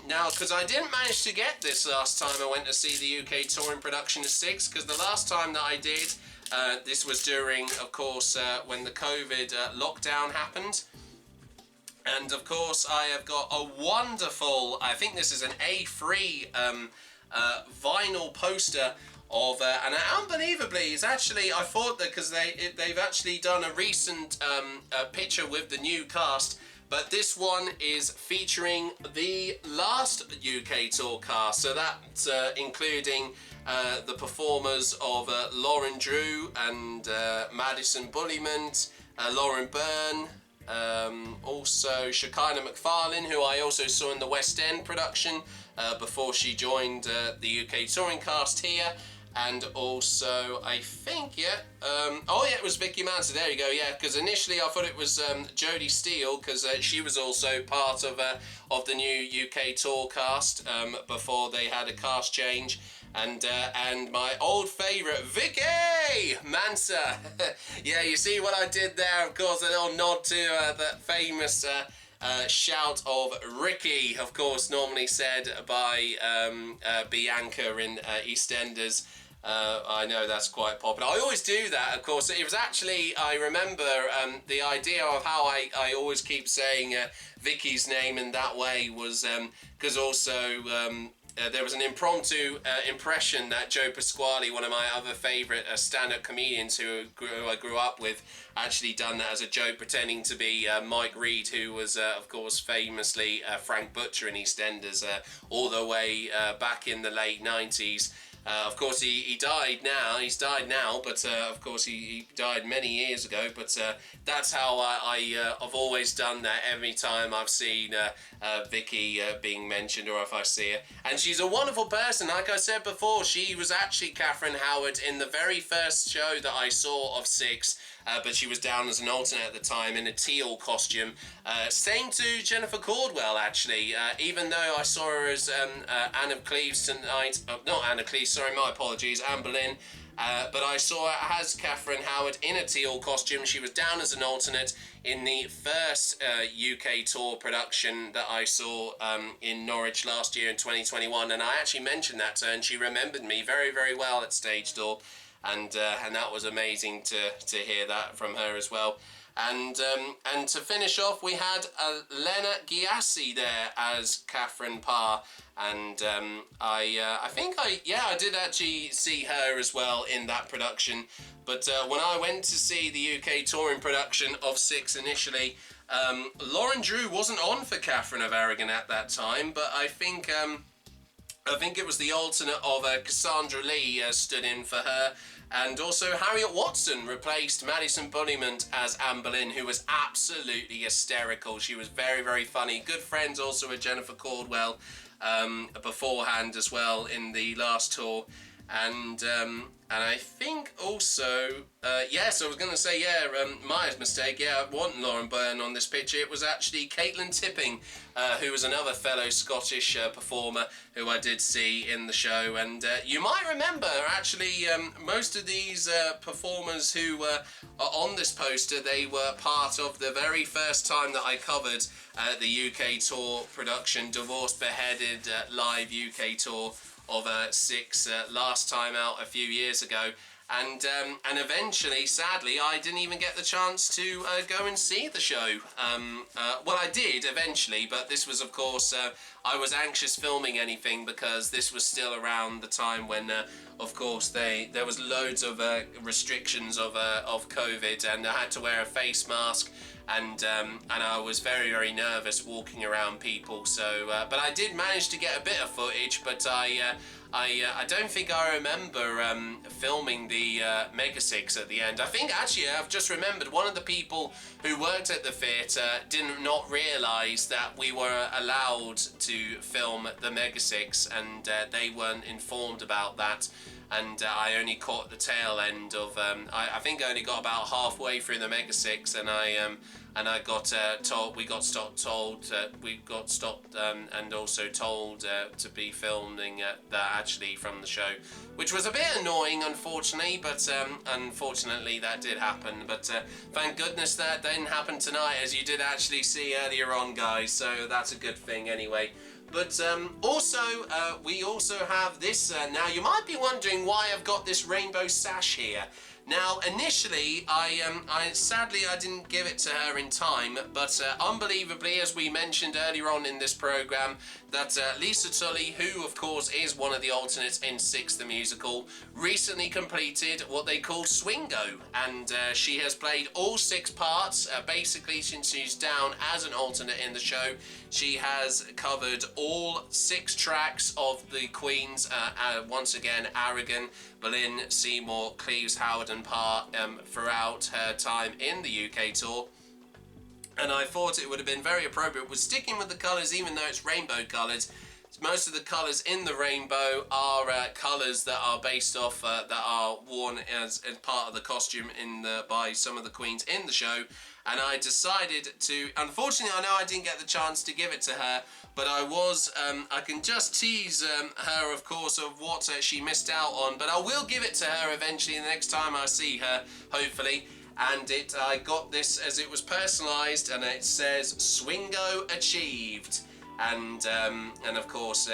[SPEAKER 1] now, because I didn't manage to get this last time I went to see the UK touring production of SIX, because the last time that I did, this was during, of course, when the COVID lockdown happened. And, of course, I have got a wonderful, I think this is an A3 vinyl poster of, and unbelievably, it's actually, I thought that because they've actually done a recent picture with the new cast, but this one is featuring the last UK tour cast, so that's including the performers of Lauren Drew and Madison Bulliment, Lauren Byrne, also Shekinah McFarlane, who I also saw in the West End production before she joined the UK touring cast here, and also I think oh yeah, it was Vicky Manson, there you go, yeah, because initially I thought it was Jodie Steele, because she was also part of the new UK tour cast before they had a cast change. And my old favourite, Vicky Mansa. Yeah, you see what I did there? Of course, a little nod to that famous shout of Ricky, of course, normally said by Bianca in EastEnders. I know that's quite popular. I always do that, of course. It was actually, I remember the idea of how I always keep saying Vicky's name in that way was because also... there was an impromptu impression that Joe Pasquale, one of my other favourite stand-up comedians who I grew up with, actually done that as a joke, pretending to be Mike Reed, who was, of course, famously Frank Butcher in EastEnders all the way back in the late 90s. Of course, he died now. He's died now, but of course he died many years ago. But that's how I've always done that every time I've seen Vicky being mentioned, or if I see her. And she's a wonderful person. Like I said before, she was actually Catherine Howard in the very first show that I saw of SIX. But she was down as an alternate at the time in a teal costume. Same to Jennifer Caldwell, actually. Even though I saw her as Anne of Cleves tonight. Not Anne of Cleves, sorry, my apologies. Anne Boleyn. But I saw her as Catherine Howard in a teal costume. She was down as an alternate in the first UK tour production that I saw in Norwich last year in 2021. And I actually mentioned that to her, and she remembered me very, very well at Stage Door. And that was amazing to hear that from her as well. And to finish off, we had Lena Gyasi there as Catherine Parr, and I think I did actually see her as well in that production. But when I went to see the UK touring production of SIX initially, Lauren Drew wasn't on for Catherine of Aragon at that time, but I think I think it was the alternate of Cassandra Lee stood in for her. And also Harriet Watson replaced Madison Bunnyman as Anne Boleyn, who was absolutely hysterical. She was very, very funny. Good friends also with Jennifer Caldwell beforehand as well in the last tour. And I think also, yes, I was going to say, my mistake, I wasn't Lauren Byrne on this picture. It was actually Caitlin Tipping, who was another fellow Scottish performer who I did see in the show. And you might remember, actually, most of these performers who are on this poster, they were part of the very first time that I covered the UK tour production, Divorced Beheaded live UK tour of SIX last time out a few years ago, and eventually, sadly, I didn't even get the chance to go and see the show. Well, I did eventually, but this was, of course, I was anxious filming anything because this was still around the time when, of course, there was loads of restrictions of COVID, and I had to wear a face mask. And I was very, very nervous walking around people. So, but I did manage to get a bit of footage. But I don't think I remember filming the Mega Six at the end. I think actually I've just remembered one of the people who worked at the theatre did not realise that we were allowed to film the Mega Six, and they weren't informed about that. And I only caught the tail end of. I think I only got about halfway through the Mega Six, and I got told. We got stopped. And also told to be filming that actually from the show, which was a bit annoying, unfortunately. But unfortunately, that did happen. But thank goodness that didn't happen tonight, as you did actually see earlier on, guys. So that's a good thing, anyway. But also, we also have this. Now, you might be wondering why I've got this rainbow sash here. Now, initially, sadly, I didn't give it to her in time, but unbelievably, as we mentioned earlier on in this programme, that Lisa Tully, who, of course, is one of the alternates in SIX The Musical, recently completed what they call Swingo, and she has played all 6 parts, basically since she's down as an alternate in the show. She has covered all 6 tracks of the Queens, once again, Aragon, Boleyn, Seymour, Cleves, Howard and Parr, throughout her time in the UK tour. And I thought it would have been very appropriate with sticking with the colours, even though it's rainbow colours. Most of the colours in the rainbow are colours that are based off, that are worn as part of the costume by some of the queens in the show. And I decided to, unfortunately, I know I didn't get the chance to give it to her, but I can just tease her, of course, of what she missed out on. But I will give it to her eventually the next time I see her, hopefully. And I got this as it was personalised, and it says Swingo Achieved. And of course,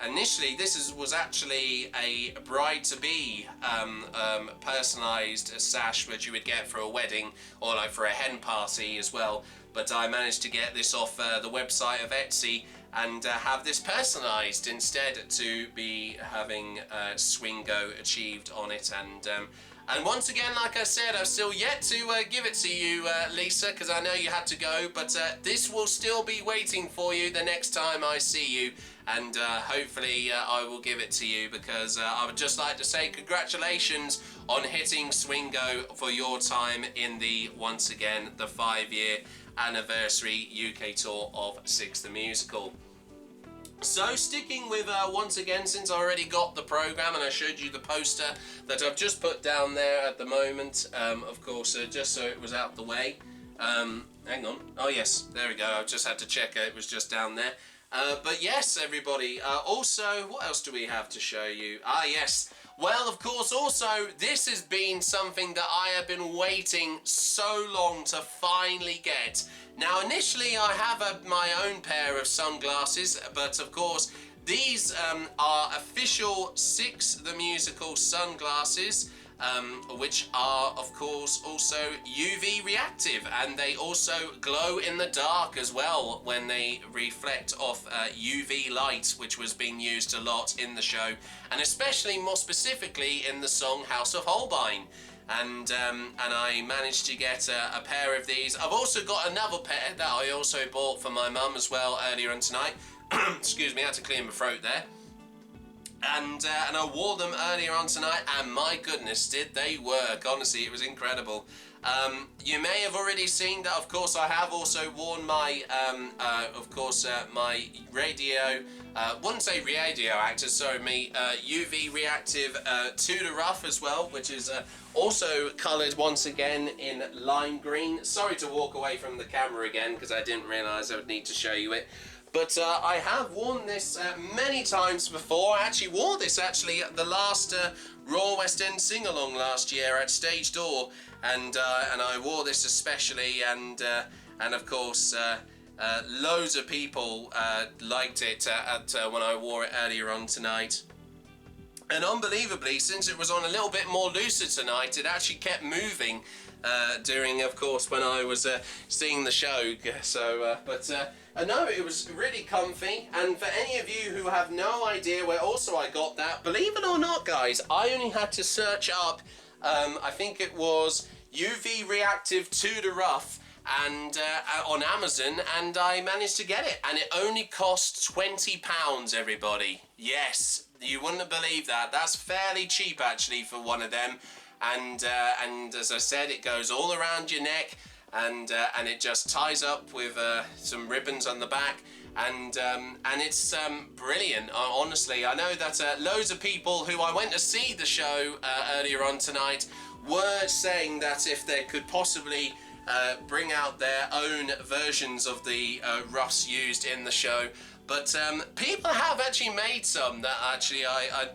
[SPEAKER 1] initially this was actually a bride-to-be personalised sash which you would get for a wedding or like for a hen party as well. But I managed to get this off the website of Etsy and have this personalised instead to be having Swingo Achieved on it. And once again, like I said, I've still yet to give it to you, Lisa, because I know you had to go, but this will still be waiting for you the next time I see you, and hopefully I will give it to you, because I would just like to say congratulations on hitting Swingo for your time in the, once again, the 5-year anniversary UK tour of SIX The Musical. So, sticking with, once again, since I already got the programme and I showed you the poster that I've just put down there at the moment, of course, just so it was out the way. Hang on. Oh, yes, there we go. I just had to check it was just down there. But yes, everybody. Also, what else do we have to show you? Ah, yes. Well, of course, also, this has been something that I have been waiting so long to finally get. Now, initially, I have my own pair of sunglasses, but of course, these are official SIX The Musical sunglasses, which are, of course, also UV reactive, and they also glow in the dark as well when they reflect off UV light, which was being used a lot in the show, and especially more specifically in the song House of Holbein. And I managed to get a pair of these. I've also got another pair that I also bought for my mum as well earlier on tonight. Excuse me, I had to clear my throat there. And I wore them earlier on tonight, and my goodness, did they work. Honestly, it was incredible. You may have already seen that, of course, I have also worn my, my radio, wouldn't say radio actor, sorry me, UV reactive Tudor Rough as well, which is also coloured once again in lime green. Sorry to walk away from the camera again, because I didn't realise I would need to show you it. But I have worn this many times before. I actually wore this at the last Royal West End sing-along last year at Stage Door, and I wore this especially, and of course loads of people liked it when I wore it earlier on tonight. And unbelievably, since it was on a little bit more looser tonight, it actually kept moving during, of course, when I was seeing the show. So, no, it was really comfy. And for any of you who have no idea where also I got that, believe it or not, guys, I only had to search up, I think it was UV Reactive Tudor Rough, and on Amazon, and I managed to get it, and it only cost £20, everybody. Yes, you wouldn't believe that. That's fairly cheap actually for one of them, and as I said, it goes all around your neck, and it just ties up with some ribbons on the back, and it's brilliant. Honestly, I know that loads of people who I went to see the show earlier on tonight were saying that if they could possibly bring out their own versions of the roughs used in the show. But people have actually made some that actually,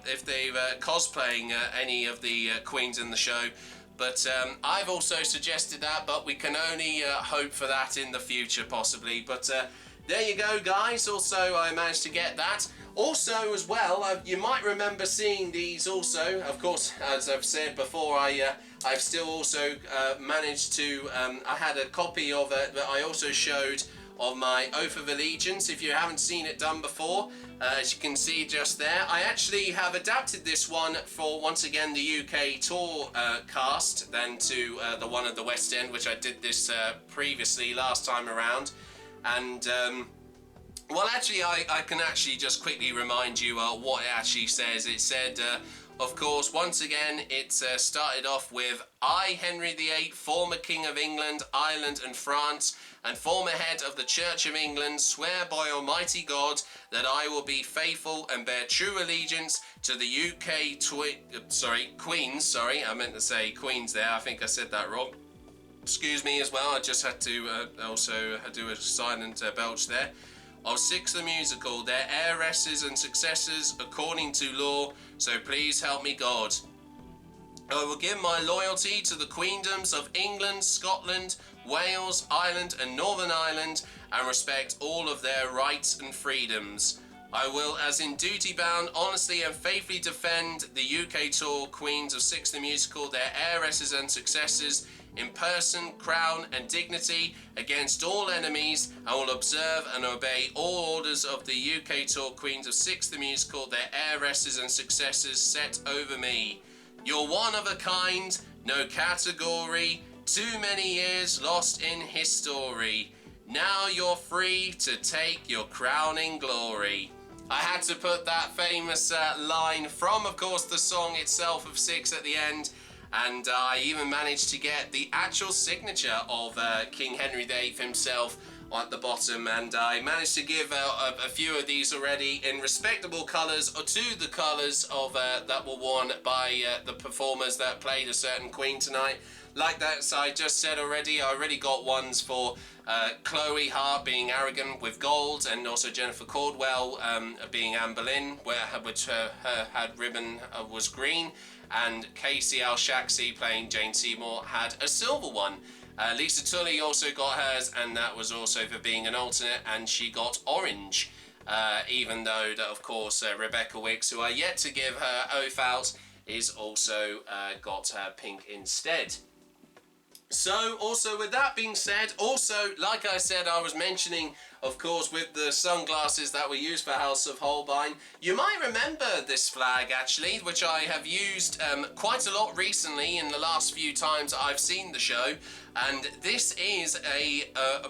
[SPEAKER 1] if they're cosplaying any of the queens in the show. But I've also suggested that, but we can only hope for that in the future possibly. But there you go, guys. Also, I managed to get that. Also, as well, you might remember seeing these also. Of course, as I've said before, I've still also managed to, I had a copy of it that I also showed of my Oath of Allegiance, if you haven't seen it done before. As you can see just there, I actually have adapted this one for, once again, the UK tour cast, then to the one at the West End, which I did this previously last time around. And well, actually, I can actually just quickly remind you what it actually says. It said, of course, once again, it started off with, I, Henry VIII, former King of England, Ireland and France, and former head of the Church of England, swear by Almighty God that I will be faithful and bear true allegiance to the UK Queens, I meant to say Queens there, I think I said that wrong. Excuse me as well, I just had to also do a silent belch there. Of SIX The Musical, their heiresses and successors according to law, so please help me God. I will give my loyalty to the Queendoms of England, Scotland, Wales, Ireland and Northern Ireland, and respect all of their rights and freedoms. I will, as in duty bound, honestly and faithfully defend the UK tour Queens of SIX The Musical, their heiresses and successors, in person, crown and dignity, against all enemies. I will observe and obey all orders of the UK tour Queens of SIX The Musical, their heiresses and successors set over me. You're one of a kind, no category, too many years lost in history. Now you're free to take your crowning glory. I had to put that famous line from, of course, the song itself of SIX at the end, and I even managed to get the actual signature of King Henry VIII himself at the bottom, and I managed to give a few of these already in respectable colours, or to the colours of that were worn by the performers that played a certain queen tonight. Like that, so I just said already, I already got ones for Chloe Hart being arrogant with gold, and also Jennifer Caldwell being Anne Boleyn, which her had ribbon was green, and Casey Al-Shaxi playing Jane Seymour had a silver one. Lisa Tully also got hers, and that was also for being an alternate, and she got orange. Even though that, of course, Rebecca Wicks, who are yet to give her oath out, is also got her pink instead. So, also with that being said, also, like I said, I was mentioning, of course, with the sunglasses that we use for House of Holbein, you might remember this flag, actually, which I have used quite a lot recently in the last few times I've seen the show. And this is a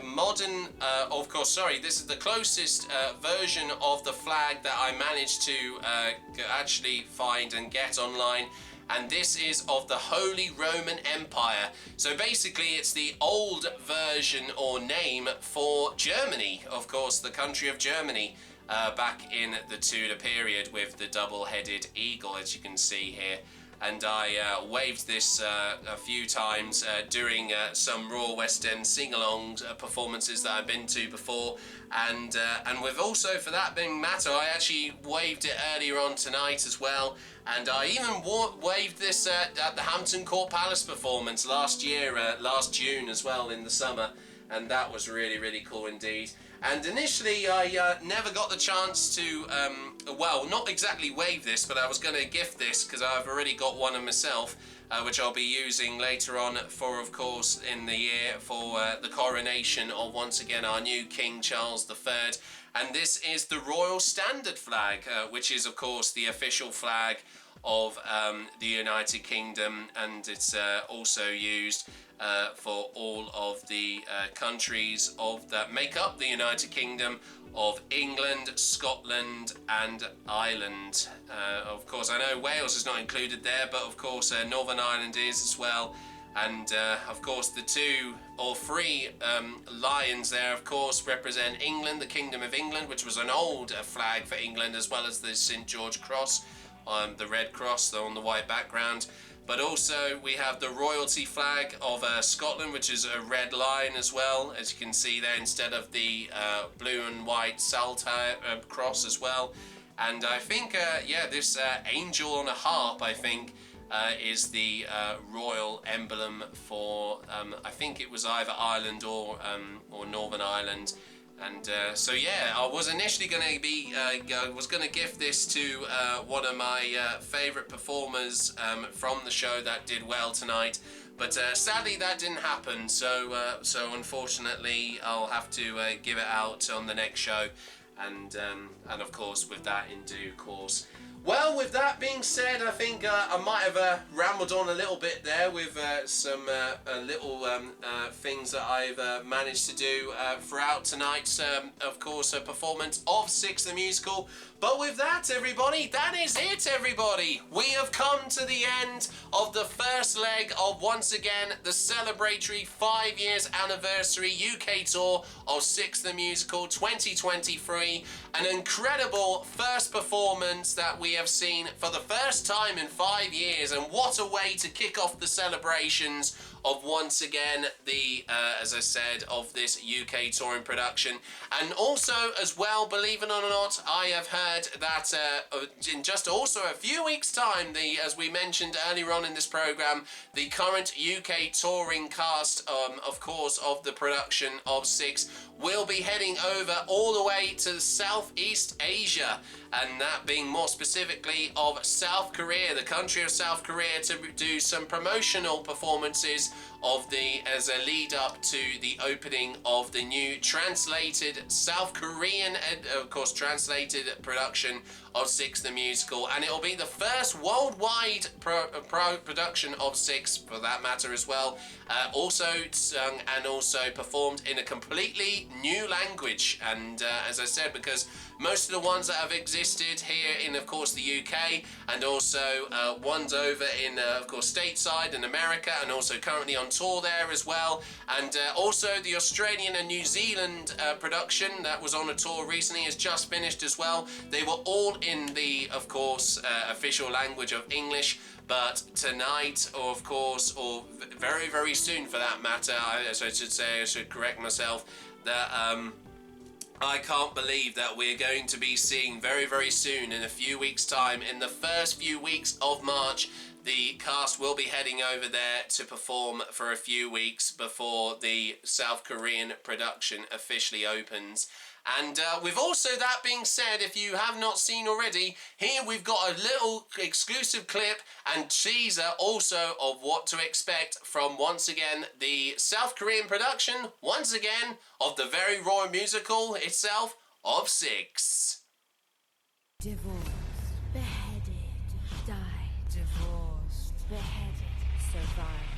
[SPEAKER 1] modern, of course, sorry, this is the closest version of the flag that I managed to actually find and get online. And this is of the Holy Roman Empire. So basically it's the old version or name for Germany, of course, the country of Germany, back in the Tudor period with the double-headed eagle, as you can see here. And I waved this a few times during some Royal West End sing-along performances that I've been to before. And with also, for that being matter, I actually waved it earlier on tonight as well. And I even waved this at the Hampton Court Palace performance last year, last June as well, in the summer. And that was really, really cool indeed. And initially I never got the chance to, well, not exactly wave this, but I was going to gift this because I've already got one of myself, which I'll be using later on for, of course, in the year for the coronation of, once again, our new King Charles III. And this is the Royal Standard flag, which is, of course, the official flag of the United Kingdom, and it's also used for all of the countries that make up the United Kingdom of England, Scotland and Ireland. Of course, I know Wales is not included there, but of course Northern Ireland is as well. And of course the 2 or 3 lions there, of course, represent England, the Kingdom of England, which was an old flag for England, as well as the St George Cross, the red cross on the white background. But also we have the royalty flag of Scotland, which is a red lion as well, as you can see there, instead of the blue and white saltire cross as well. And I think, yeah, this angel on a harp, I think, is the royal emblem for, I think it was either Ireland or Northern Ireland. And so yeah, I was initially going to be, was going to gift this to one of my favourite performers from the show that did well tonight, but sadly that didn't happen. So unfortunately, I'll have to give it out on the next show, and of course with that in due course. Well, with that being said, I think I might have rambled on a little bit there with some little things that I've managed to do throughout tonight's, of course, performance of SIX The Musical. But with that, everybody, that is it, everybody. We have come to the end of the first leg of, once again, the celebratory 5 years anniversary UK tour of SIX The Musical 2023. An incredible first performance that we have seen for the first time in 5 years, and what a way to kick off the celebrations of, once again, the, as I said, of this UK touring production. And also, as well, believe it or not, I have heard that in just also a few weeks' time, as we mentioned earlier on in this programme, the current UK touring cast, of course, of the production of SIX will be heading over all the way to Southeast Asia, and that being more specifically of South Korea, the country of South Korea, to do some promotional performances of as a lead up to the opening of the new translated South Korean, of course, translated production of SIX The Musical, and it'll be the first worldwide production of SIX, for that matter as well, also sung and also performed in a completely new language. And as I said, because most of the ones that have existed here in, of course, the UK, and also ones over in, of course, stateside in America, and also currently on tour there as well, and also the Australian and New Zealand production that was on a tour recently has just finished as well. They were all in the, of course, official language of English. But tonight, or of course, or very, very soon for that matter, I should correct myself, that I can't believe that we're going to be seeing very, very soon, in a few weeks' time, in the first few weeks of March, the cast will be heading over there to perform for a few weeks before the South Korean production officially opens. And with also that being said, if you have not seen already, here we've got a little exclusive clip and teaser also of what to expect from, once again, the South Korean production, once again, of the very royal musical itself of SIX.
[SPEAKER 2] Divorced, beheaded, died. Divorced, beheaded, survived.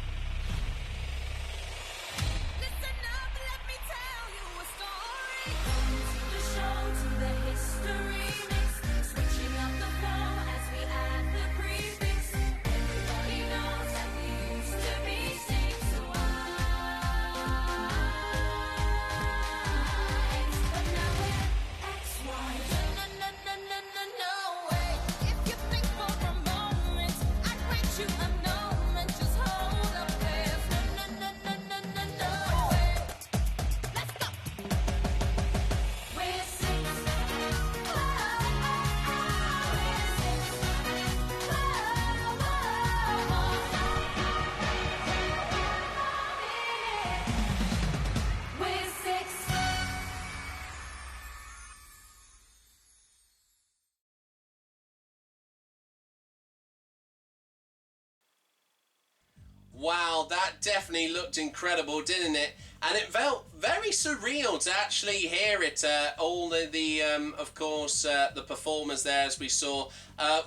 [SPEAKER 2] Listen up, let me tell you a story. From the show to the history mix, switching up the flow as we add the prefix. Everybody knows that we used to be SIX, so but now we're XY. No way. If you think for a moment, I'd rate you unknown and just hold up there. No way. Let's go. We're SIX. We're SIX.
[SPEAKER 1] Wow, that definitely looked incredible, didn't it? And it felt very surreal to actually hear it. All the of course, the performers there, as we saw.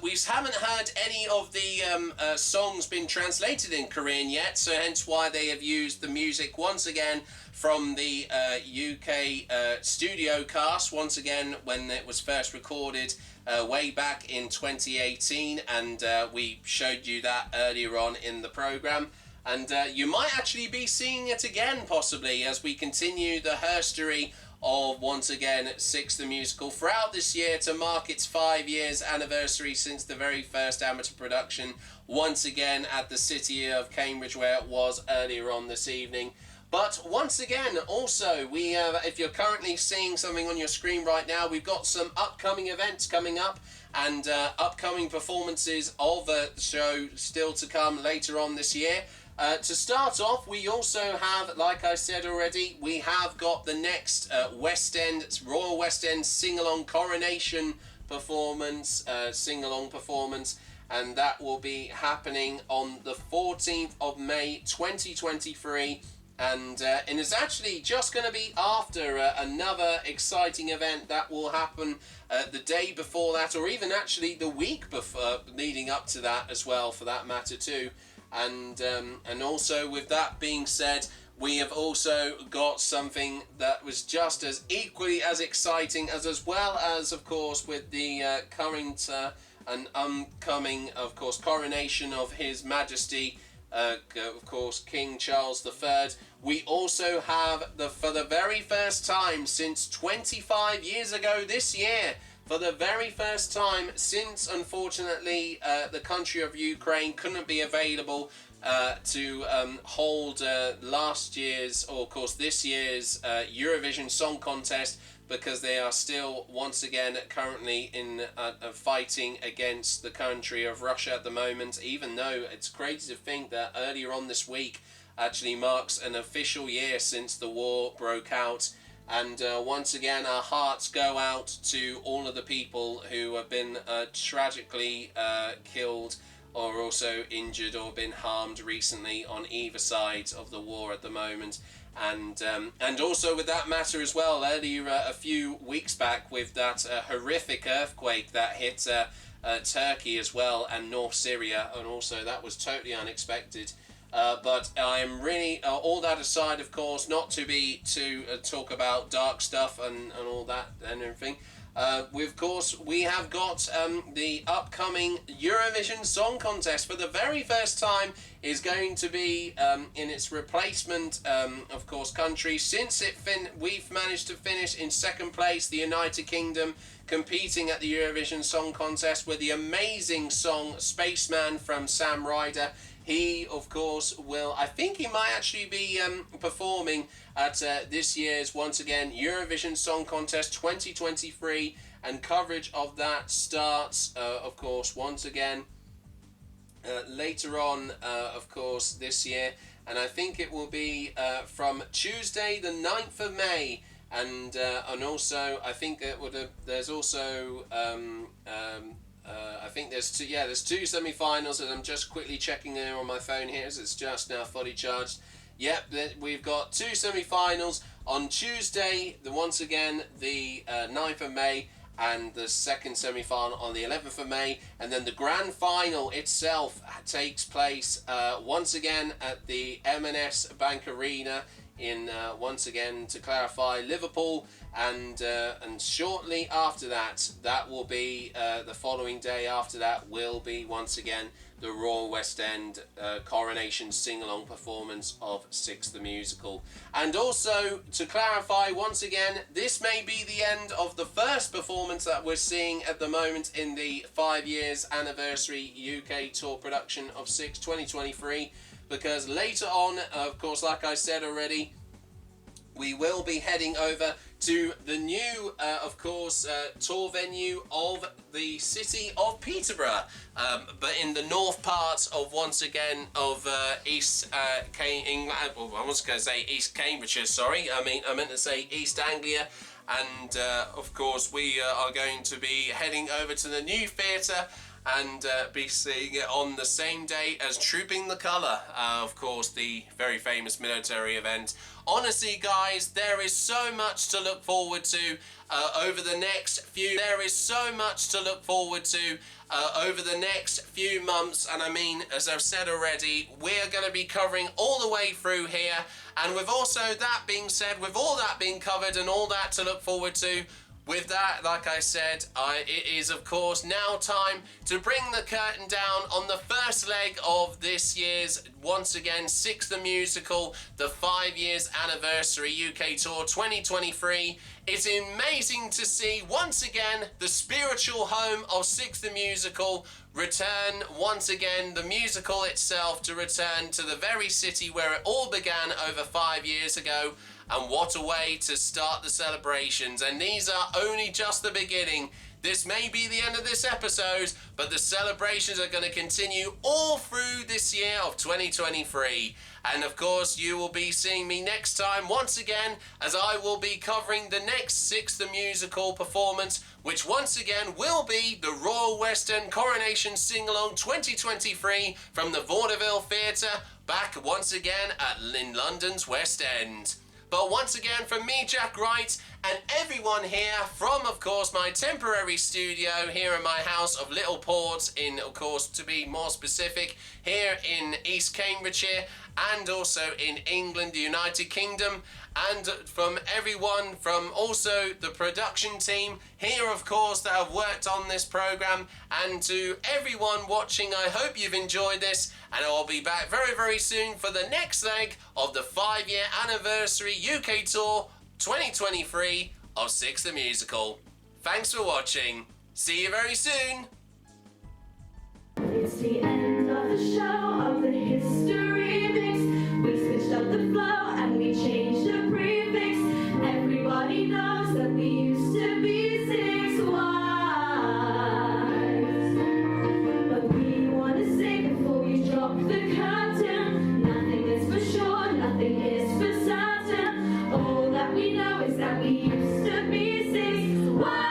[SPEAKER 1] We haven't heard any of the songs been translated in Korean yet, so hence why they have used the music once again from the UK studio cast, once again when it was first recorded way back in 2018, and we showed you that earlier on in the programme. And you might actually be seeing it again, possibly, as we continue the herstory of, once again, SIX The Musical throughout this year to mark its 5 years anniversary since the very first amateur production, once again at the city of Cambridge, where it was earlier on this evening. But once again, also, we if you're currently seeing something on your screen right now, we've got some upcoming events coming up and upcoming performances of the show still to come later on this year. To start off, we also have, like I said already, we have got the next West End, Royal West End sing-along coronation performance, sing-along performance, and that will be happening on the 14th of May 2023. And it's actually just going to be after another exciting event that will happen the day before that, or even actually the week before, leading up to that as well, for that matter too. And also, with that being said, we have also got something that was just as equally as exciting as well as, of course, with the current and upcoming, of course, coronation of His Majesty, of course, King Charles III. We also have, for the very first time since 25 years ago this year, for the very first time since, unfortunately, the country of Ukraine couldn't be available to hold last year's, or of course this year's, Eurovision Song Contest, because they are still, once again, currently in fighting against the country of Russia at the moment, even though it's crazy to think that earlier on this week actually marks an official year since the war broke out. And once again, our hearts go out to all of the people who have been tragically killed or also injured or been harmed recently on either side of the war at the moment. And also with that matter as well, earlier a few weeks back with that horrific earthquake that hit Turkey as well and North Syria, and also that was totally unexpected. But I'm really, all that aside, of course, not to talk about dark stuff and all that and everything. We have got the upcoming Eurovision Song Contest for the very first time is going to be in its replacement, of course, country. Since we've managed to finish in second place, the United Kingdom, competing at the Eurovision Song Contest with the amazing song Spaceman from Sam Ryder. He, of course, I think he might actually be performing at this year's, once again, Eurovision Song Contest 2023, and coverage of that starts, of course, once again, later on, of course, this year, and I think it will be from Tuesday the 9th of May, and also I think it would have, there's also I think there's two semi-finals, and I'm just quickly checking here on my phone here as it's just now fully charged. Yep, we've got two semi-finals on Tuesday, once again the 9th of May, and the second semi-final on the 11th of May, and then the grand final itself takes place once again at the M&S Bank Arena in once again, to clarify, Liverpool, and shortly after that, that will be the following day after that will be once again the Royal West End coronation sing-along performance of SIX The Musical. And also, to clarify once again, this may be the end of the first performance that we're seeing at the moment in the 5 years anniversary UK tour production of SIX 2023, because later on, of course, like I said already, we will be heading over to the new, of course, tour venue of the city of Peterborough, but in the north part of, once again, of East England. Well, I was going to say East Cambridgeshire, sorry. I meant to say East Anglia. And, of course, we are going to be heading over to the new theatre and be seeing it on the same day as Trooping the Colour, of course, the very famous military event. Honestly, guys, there is so much to look forward to over the next few. There is so much to look forward to over the next few months, and I mean, as I've said already, we're going to be covering all the way through here. And with also that being said, with all that being covered and all that to look forward to, with that, like I said, it is, of course, now time to bring the curtain down on the first leg of this year's, once again, SIX The Musical, the 5 years anniversary UK Tour 2023. It's amazing to see, once again, the spiritual home of SIX The Musical return, once again, the musical itself to return to the very city where it all began over 5 years ago. And what a way to start the celebrations. And these are only just the beginning. This may be the end of this episode, but the celebrations are going to continue all through this year of 2023. And of course, you will be seeing me next time once again, as I will be covering the next SIX The Musical performance, which once again will be the Royal West End Coronation Sing-Along 2023 from the Vaudeville Theatre, back once again in London's West End. But once again, from me, Jack Wright, and everyone here from, of course, my temporary studio here in my house of Little Port in, of course, to be more specific, here in East Cambridgeshire, and also in England, the United Kingdom, and from everyone from also the production team here, of course, that have worked on this programme, and to everyone watching, I hope you've enjoyed this, and I'll be back very, very soon for the next leg of the 5-year anniversary UK Tour 2023 of SIX The Musical. Thanks for watching. See you very soon.
[SPEAKER 3] It's the end of the show, of the history mix. We switched up the flow and we changed the prefix. Everybody knows that we used to be 6 wives. But we want to say before we drop the curtain, nothing is for sure, nothing is for certain. All that we know is that we used to be 6 wives.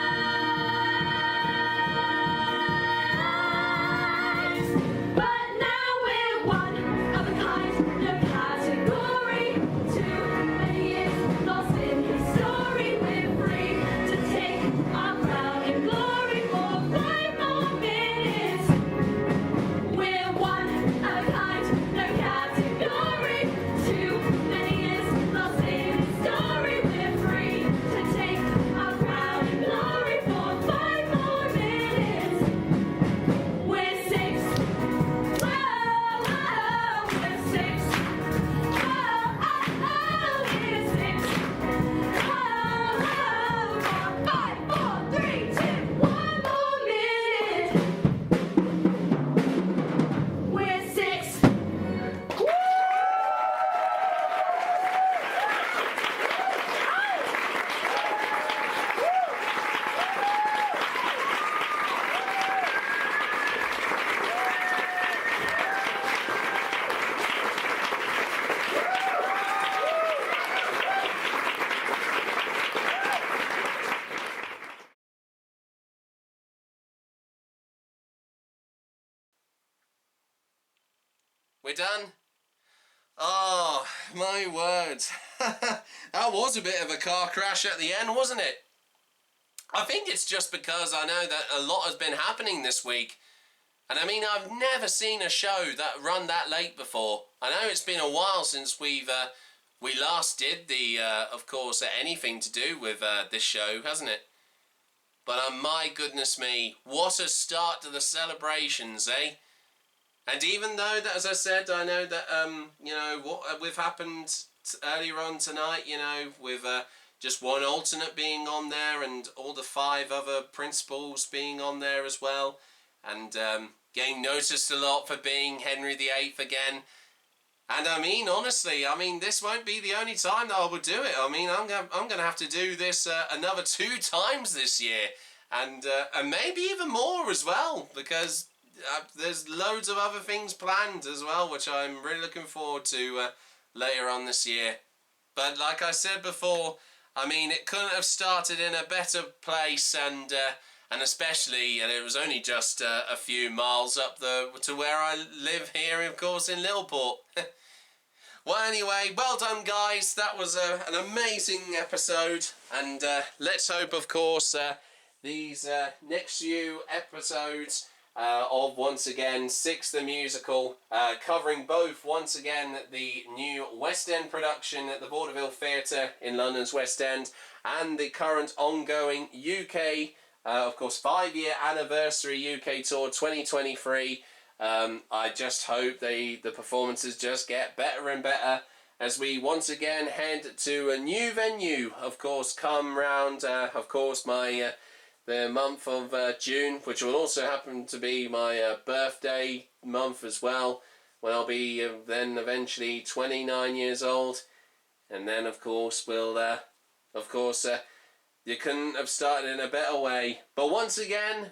[SPEAKER 1] We're done? Oh, my word. That was a bit of a car crash at the end, wasn't it? I think it's just because I know that a lot has been happening this week. And I mean, I've never seen a show that run that late before. I know it's been a while since we last did the, of course, anything to do with this show, hasn't it? But my goodness me, what a start to the celebrations, eh? And even though that, as I said, I know that, you know, what we've happened earlier on tonight, you know, with just one alternate being on there and all the 5 other principals being on there as well. And getting noticed a lot for being Henry VIII again. And I mean, honestly, I mean, this won't be the only time that I will do it. I mean, I'm gonna have to do this another 2 times this year, and maybe even more as well, because there's loads of other things planned as well, which I'm really looking forward to later on this year. But like I said before, I mean, it couldn't have started in a better place, and especially, and it was only just a few miles up to where I live here, of course, in Littleport. Well, anyway, well done, guys. That was an amazing episode, and let's hope, of course, these next few episodes of, once again, SIX The Musical, covering both, once again, the new West End production at the Vaudeville Theatre in London's West End, and the current ongoing UK, of course, 5-year anniversary UK tour 2023. I just hope the performances just get better and better as we once again head to a new venue, of course, come round, of course, the month of June, which will also happen to be my birthday month as well, when I'll be then eventually 29 years old. And then, of course, we'll, you couldn't have started in a better way. But once again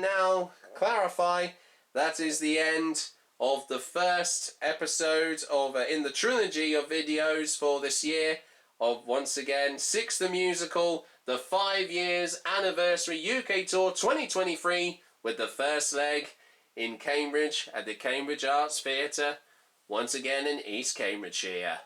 [SPEAKER 1] now clarify, that is the end of the first episode of in the trilogy of videos for this year of, once again, SIX The Musical, the 5 years anniversary UK tour 2023, with the first leg in Cambridge at the Cambridge Arts Theatre, once again in East Cambridgeshire.